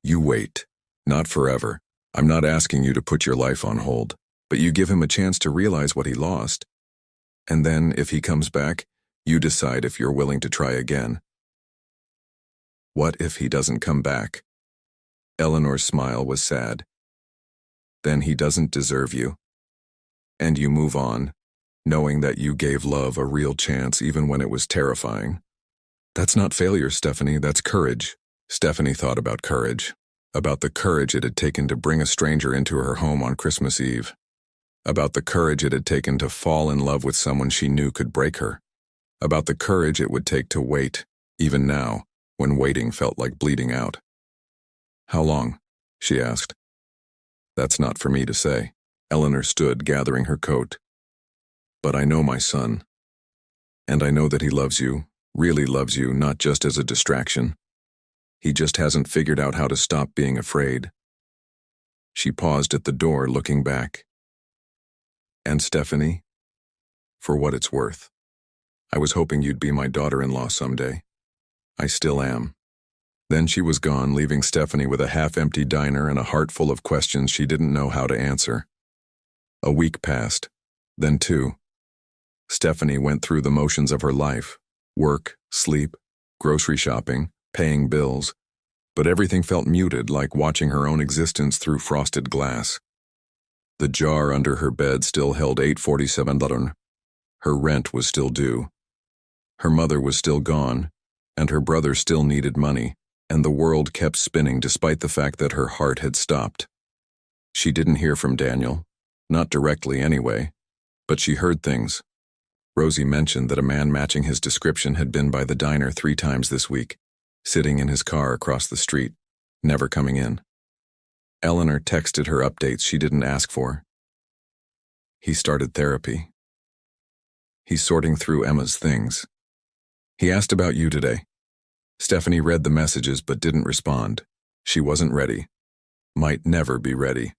You wait. Not forever. I'm not asking you to put your life on hold, but you give him a chance to realize what he lost. And then, if he comes back, you decide if you're willing to try again." "What if he doesn't come back?" Eleanor's smile was sad. "Then he doesn't deserve you. And you move on, knowing that you gave love a real chance even when it was terrifying. That's not failure, Stephanie, that's courage." Stephanie thought about courage. About the courage it had taken to bring a stranger into her home on Christmas Eve. About the courage it had taken to fall in love with someone she knew could break her. About the courage it would take to wait, even now, when waiting felt like bleeding out. "How long?" she asked. "That's not for me to say." Eleanor stood, gathering her coat. "But I know my son. And I know that he loves you, really loves you, not just as a distraction. He just hasn't figured out how to stop being afraid." She paused at the door, looking back. "And Stephanie, for what it's worth, I was hoping you'd be my daughter-in-law someday. I still am." Then she was gone, leaving Stephanie with a half-empty diner and a heart full of questions she didn't know how to answer. A week passed, then two. Stephanie went through the motions of her life: work, sleep, grocery shopping, paying bills, but everything felt muted, like watching her own existence through frosted glass. The jar under her bed still held $8.47. Her rent was still due. Her mother was still gone, and her brother still needed money, and the world kept spinning despite the fact that her heart had stopped. She didn't hear from Daniel, not directly anyway, but she heard things. Rosie mentioned that a man matching his description had been by the diner 3 times this week, sitting in his car across the street, never coming in. Eleanor texted her updates she didn't ask for. "He started therapy. He's sorting through Emma's things. He asked about you today." Stephanie read the messages but didn't respond. She wasn't ready. Might never be ready.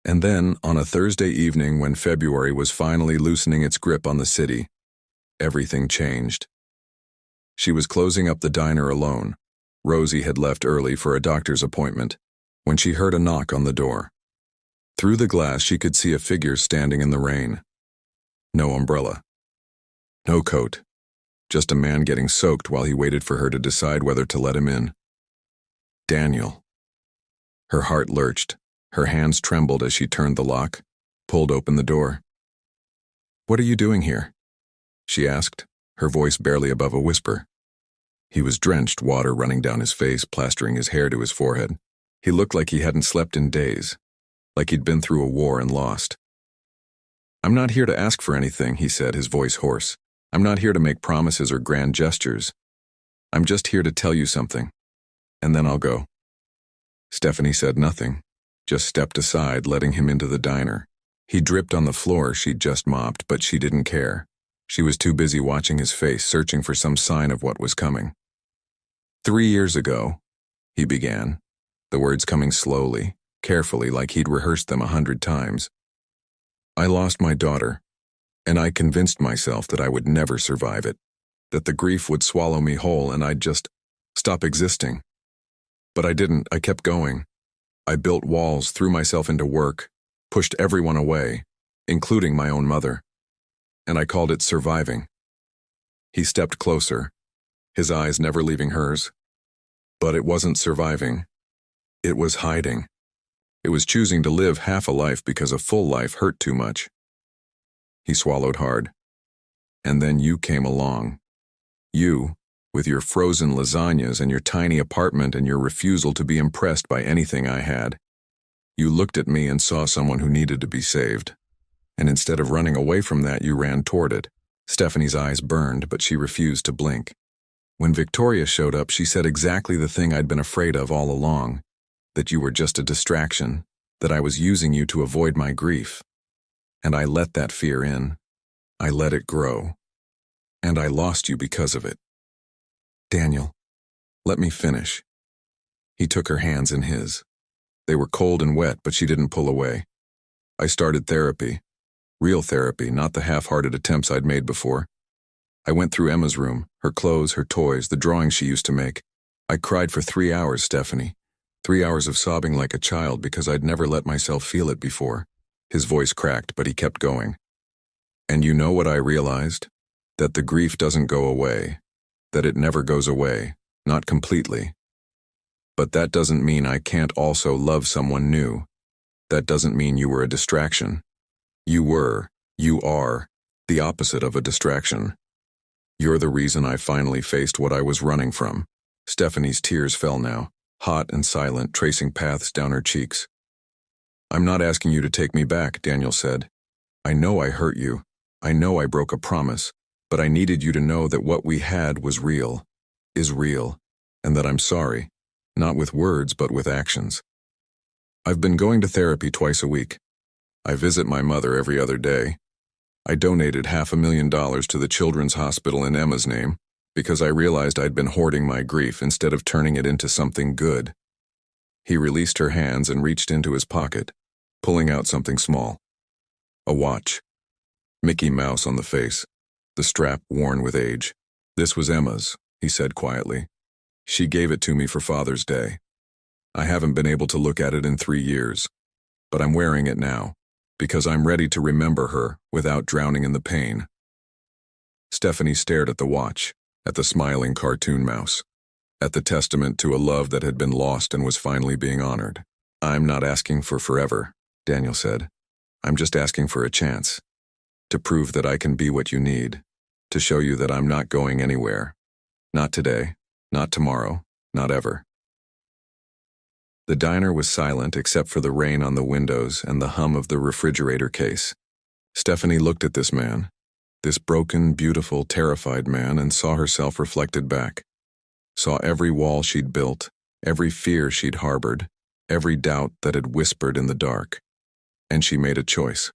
And then, on a Thursday evening when February was finally loosening its grip on the city, everything changed. She was closing up the diner alone. Rosie had left early for a doctor's appointment, when she heard a knock on the door. Through the glass she could see a figure standing in the rain. No umbrella. No coat. Just a man getting soaked while he waited for her to decide whether to let him in. Daniel. Her heart lurched. Her hands trembled as she turned the lock, pulled open the door. "What are you doing here?" she asked, her voice barely above a whisper. He was drenched, water running down his face, plastering his hair to his forehead. He looked like he hadn't slept in days, like he'd been through a war and lost. "I'm not here to ask for anything," he said, his voice hoarse. "I'm not here to make promises or grand gestures. I'm just here to tell you something, and then I'll go." Stephanie said nothing, just stepped aside, letting him into the diner. He dripped on the floor she'd just mopped, but she didn't care. She was too busy watching his face, searching for some sign of what was coming. "3 years ago," he began, the words coming slowly, carefully, like he'd rehearsed them 100 times. "I lost my daughter, and I convinced myself that I would never survive it, that the grief would swallow me whole and I'd just stop existing. But I didn't. I kept going. I built walls, threw myself into work, pushed everyone away, including my own mother. And I called it surviving." He stepped closer, his eyes never leaving hers. But it wasn't surviving. It was hiding. It was choosing to live half a life because a full life hurt too much. He swallowed hard. "And then you came along. You, with your frozen lasagnas and your tiny apartment and your refusal to be impressed by anything I had. You looked at me and saw someone who needed to be saved. And instead of running away from that, you ran toward it." Stephanie's eyes burned, but she refused to blink. "When Victoria showed up, she said exactly the thing I'd been afraid of all along, that you were just a distraction, that I was using you to avoid my grief. And I let that fear in. I let it grow. And I lost you because of it." "Daniel, let me finish." He took her hands in his. They were cold and wet, but she didn't pull away. "I started therapy. Real therapy, not the half-hearted attempts I'd made before. I went through Emma's room, her clothes, her toys, the drawings she used to make. I cried for 3 hours, Stephanie. 3 hours of sobbing like a child because I'd never let myself feel it before." His voice cracked, but he kept going. "And you know what I realized? That the grief doesn't go away. That it never goes away, not completely. But that doesn't mean I can't also love someone new. That doesn't mean you were a distraction. You are, the opposite of a distraction. You're the reason I finally faced what I was running from." Stephanie's tears fell now, hot and silent, tracing paths down her cheeks. "I'm not asking you to take me back," Daniel said. "I know I hurt you. I know I broke a promise, but I needed you to know that what we had was real, is real, and that I'm sorry, not with words but with actions. I've been going to therapy twice a week. I visit my mother every other day. I donated $500,000 to the Children's Hospital in Emma's name because I realized I'd been hoarding my grief instead of turning it into something good." He released her hands and reached into his pocket, pulling out something small. A watch. Mickey Mouse on the face, the strap worn with age. "This was Emma's," he said quietly. "She gave it to me for Father's Day. I haven't been able to look at it in 3 years, but I'm wearing it now, because I'm ready to remember her without drowning in the pain." Stephanie stared at the watch, at the smiling cartoon mouse, at the testament to a love that had been lost and was finally being honored. "I'm not asking for forever," Daniel said. "I'm just asking for a chance, to prove that I can be what you need, to show you that I'm not going anywhere. Not today, not tomorrow, not ever." The diner was silent except for the rain on the windows and the hum of the refrigerator case. Stephanie looked at this man, this broken, beautiful, terrified man, and saw herself reflected back. Saw every wall she'd built, every fear she'd harbored, every doubt that had whispered in the dark. And she made a choice.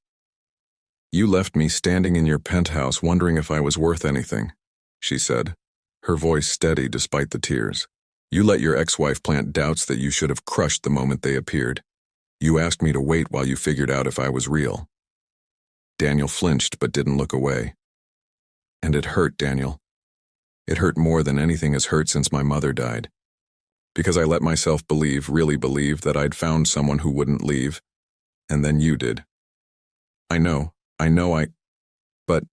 "You left me standing in your penthouse wondering if I was worth anything," she said, her voice steady despite the tears. "You let your ex-wife plant doubts that you should have crushed the moment they appeared. You asked me to wait while you figured out if I was real." Daniel flinched but didn't look away. "And it hurt, Daniel. It hurt more than anything has hurt since my mother died. Because I let myself believe, really believe, that I'd found someone who wouldn't leave, and then you did. I know, but..."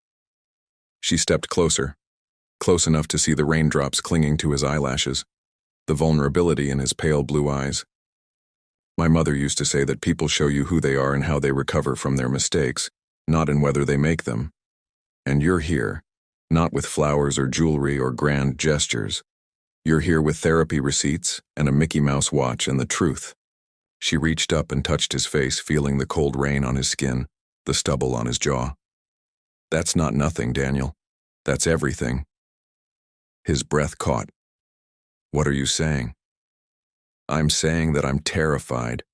She stepped closer, close enough to see the raindrops clinging to his eyelashes, the vulnerability in his pale blue eyes. "My mother used to say that people show you who they are and how they recover from their mistakes, not in whether they make them. And you're here, not with flowers or jewelry or grand gestures. You're here with therapy receipts and a Mickey Mouse watch and the truth." She reached up and touched his face, feeling the cold rain on his skin, the stubble on his jaw. "That's not nothing, Daniel. That's everything." His breath caught. "What are you saying?" "I'm saying that I'm terrified.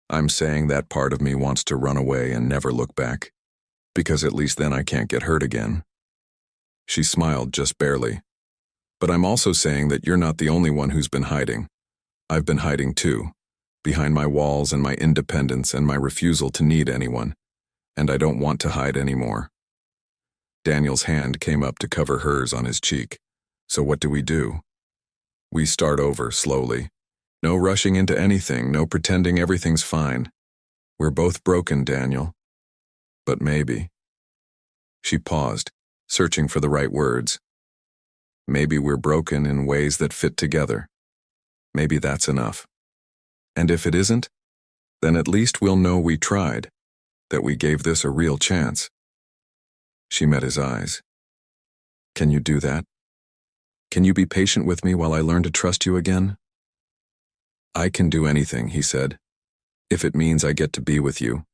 I'm saying that part of me wants to run away and never look back, because at least then I can't get hurt again." She smiled just barely. "But I'm also saying that you're not the only one who's been hiding. I've been hiding too, behind my walls and my independence and my refusal to need anyone, and I don't want to hide anymore." Daniel's hand came up to cover hers on his cheek. "So what do? We start over slowly. No rushing into anything, no pretending everything's fine. We're both broken, Daniel. But maybe..." She paused, searching for the right words. "Maybe we're broken in ways that fit together. Maybe that's enough. And if it isn't, then at least we'll know we tried, that we gave this a real chance." She met his eyes. "Can you do that? Can you be patient with me while I learn to trust you again?" "I can do anything," he said, "if it means I get to be with you."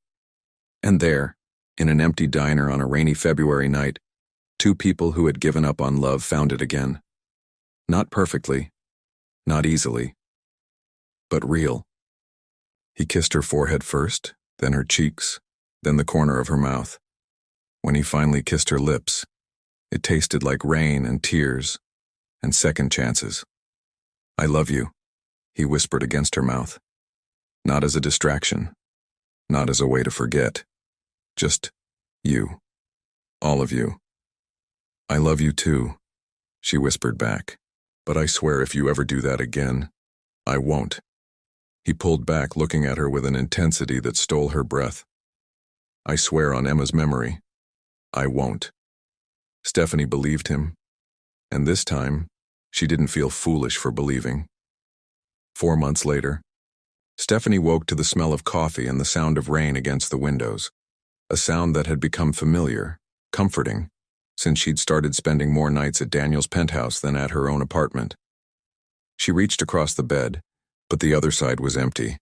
And there, in an empty diner on a rainy February night, two people who had given up on love found it again. Not perfectly, not easily, but real. He kissed her forehead first, then her cheeks, then the corner of her mouth. When he finally kissed her lips, it tasted like rain and tears and second chances. "I love you," he whispered against her mouth. Not as a distraction, not as a way to forget. Just you. All of you. "I love you too," she whispered back. "But I swear if you ever do that again, I won't." He pulled back, looking at her with an intensity that stole her breath. "I swear on Emma's memory, I won't." Stephanie believed him, and this time, she didn't feel foolish for believing. 4 months later, Stephanie woke to the smell of coffee and the sound of rain against the windows, a sound that had become familiar, comforting, since she'd started spending more nights at Daniel's penthouse than at her own apartment. She reached across the bed, but the other side was empty,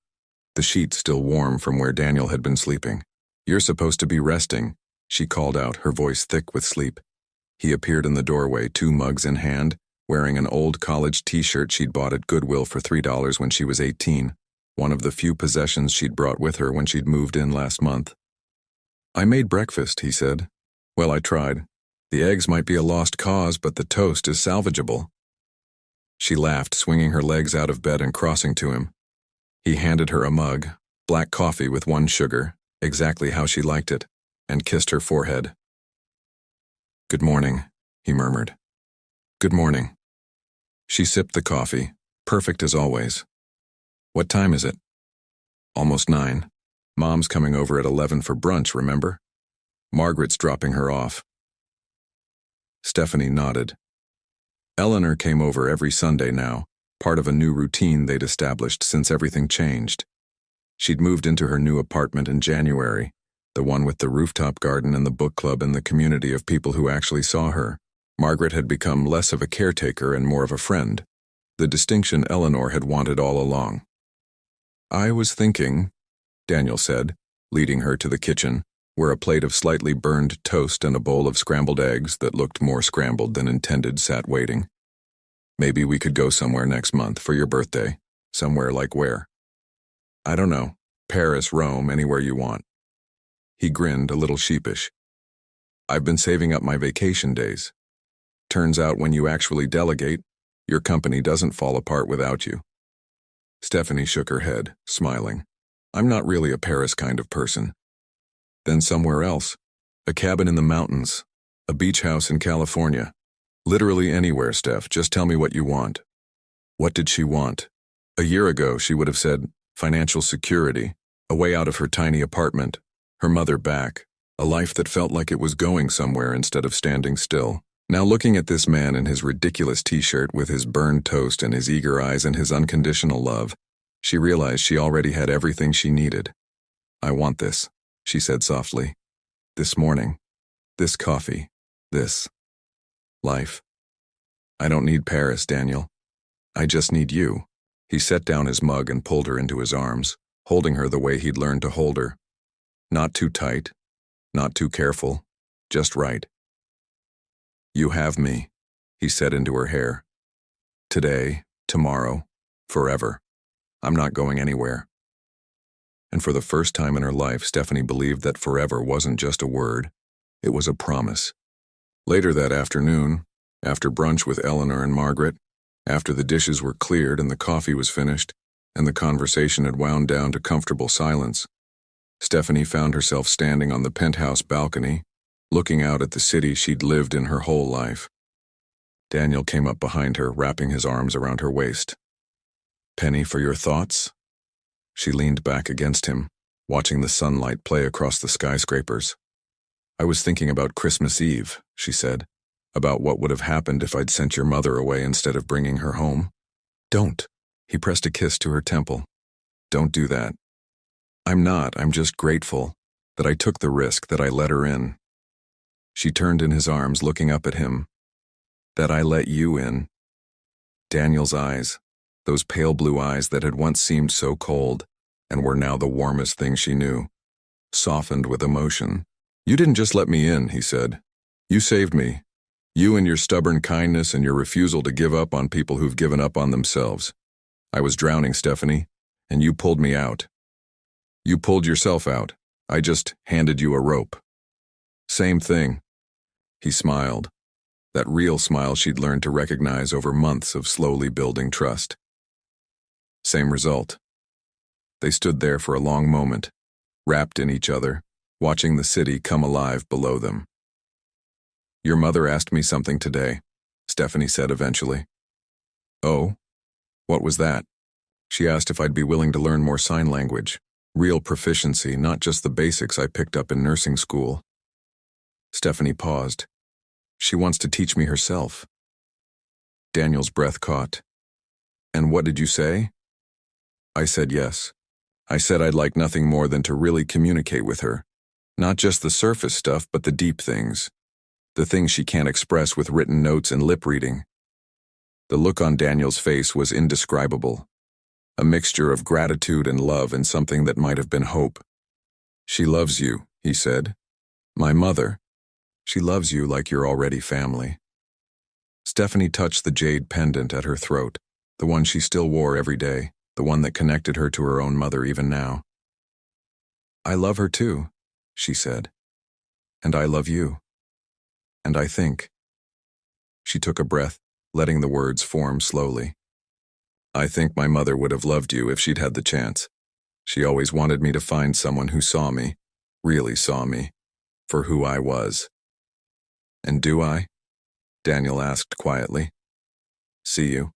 the sheet still warm from where Daniel had been sleeping. "You're supposed to be resting," she called out, her voice thick with sleep. He appeared in the doorway, 2 mugs in hand, wearing an old college t-shirt she'd bought at Goodwill for $3 when she was 18, one of the few possessions she'd brought with her when she'd moved in last month. "I made breakfast," he said. "Well, I tried. The eggs might be a lost cause, but the toast is salvageable." She laughed, swinging her legs out of bed and crossing to him. He handed her a mug, black coffee with 1 sugar, exactly how she liked it, and kissed her forehead. "Good morning," he murmured. "Good morning." She sipped the coffee, perfect as always. "What time is it?" "Almost 9. Mom's coming over at 11 for brunch, remember? Margaret's dropping her off." Stephanie nodded. Eleanor came over every Sunday now, part of a new routine they'd established since everything changed. She'd moved into her new apartment in January, the one with the rooftop garden and the book club and the community of people who actually saw her. Margaret had become less of a caretaker and more of a friend, the distinction Eleanor had wanted all along. "I was thinking," Daniel said, leading her to the kitchen, where a plate of slightly burned toast and a bowl of scrambled eggs that looked more scrambled than intended sat waiting. "Maybe we could go somewhere next month for your birthday. Somewhere like where?" "I don't know. Paris, Rome, anywhere you want." He grinned, a little sheepish. "I've been saving up my vacation days. Turns out when you actually delegate, your company doesn't fall apart without you." Stephanie shook her head, smiling. "I'm not really a Paris kind of person." "Then somewhere else. A cabin in the mountains. A beach house in California. Literally anywhere, Steph. Just tell me what you want." What did she want? A year ago, she would have said financial security, a way out of her tiny apartment, her mother back, a life that felt like it was going somewhere instead of standing still. Now looking at this man in his ridiculous t-shirt with his burned toast and his eager eyes and his unconditional love, she realized she already had everything she needed. "I want this," she said softly. "This morning. This coffee. This life. I don't need Paris, Daniel. I just need you." He set down his mug and pulled her into his arms, holding her the way he'd learned to hold her. Not too tight, not too careful, just right. "You have me," he said into her hair. "Today, tomorrow, forever. I'm not going anywhere." And for the first time in her life, Stephanie believed that forever wasn't just a word, it was a promise. Later that afternoon, after brunch with Eleanor and Margaret, after the dishes were cleared and the coffee was finished, and the conversation had wound down to comfortable silence, Stephanie found herself standing on the penthouse balcony, looking out at the city she'd lived in her whole life. Daniel came up behind her, wrapping his arms around her waist. "Penny, for your thoughts?" She leaned back against him, watching the sunlight play across the skyscrapers. "I was thinking about Christmas Eve," she said, "about what would have happened if I'd sent your mother away instead of bringing her home." "Don't." He pressed a kiss to her temple. "Don't do that." I'm just grateful that I took the risk, that I let her in." She turned in his arms, looking up at him. "That I let you in." Daniel's eyes, those pale blue eyes that had once seemed so cold and were now the warmest thing she knew, softened with emotion. "You didn't just let me in," he said. "You saved me. You and your stubborn kindness and your refusal to give up on people who've given up on themselves. I was drowning, Stephanie, and you pulled me out. You pulled yourself out. I just handed you a rope." "Same thing." He smiled, that real smile she'd learned to recognize over months of slowly building trust. Same result. They stood there for a long moment, wrapped in each other, watching the city come alive below them. "Your mother asked me something today," Stephanie said eventually. "Oh? What was that?" "She asked if I'd be willing to learn more sign language. Real proficiency, not just the basics I picked up in nursing school." Stephanie paused. "She wants to teach me herself." Daniel's breath caught. "And what did you say?" "I said yes. I said I'd like nothing more than to really communicate with her. Not just the surface stuff, but the deep things. The things she can't express with written notes and lip reading." The look on Daniel's face was indescribable. a mixture of gratitude and love and something that might have been hope. "She loves you," he said. "My mother. She loves you like you're already family." Stephanie touched the jade pendant at her throat, the one she still wore every day, the one that connected her to her own mother even now. "I love her too," she said. "And I love you. And I think." She took a breath, letting the words form slowly. "I think my mother would have loved you if she'd had the chance. She always wanted me to find someone who saw me, really saw me, for who I was." "And do I?" Daniel asked quietly. "See you?"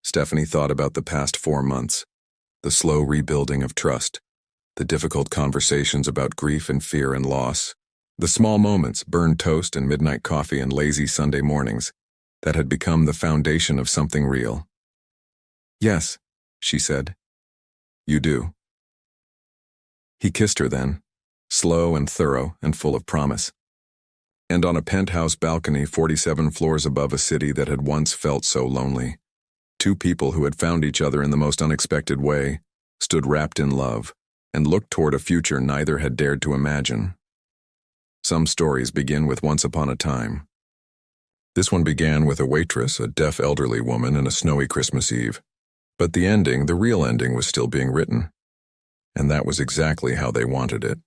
Stephanie thought about the past 4 months, the slow rebuilding of trust, the difficult conversations about grief and fear and loss, the small moments, burned toast and midnight coffee and lazy Sunday mornings, that had become the foundation of something real. "Yes," she said. "You do." He kissed her then, slow and thorough and full of promise. And on a penthouse balcony 47 floors above a city that had once felt so lonely, 2 people who had found each other in the most unexpected way stood wrapped in love and looked toward a future neither had dared to imagine. Some stories begin with once upon a time. This one began with a waitress, a deaf elderly woman, and a snowy Christmas Eve. But the ending, the real ending, was still being written. And that was exactly how they wanted it.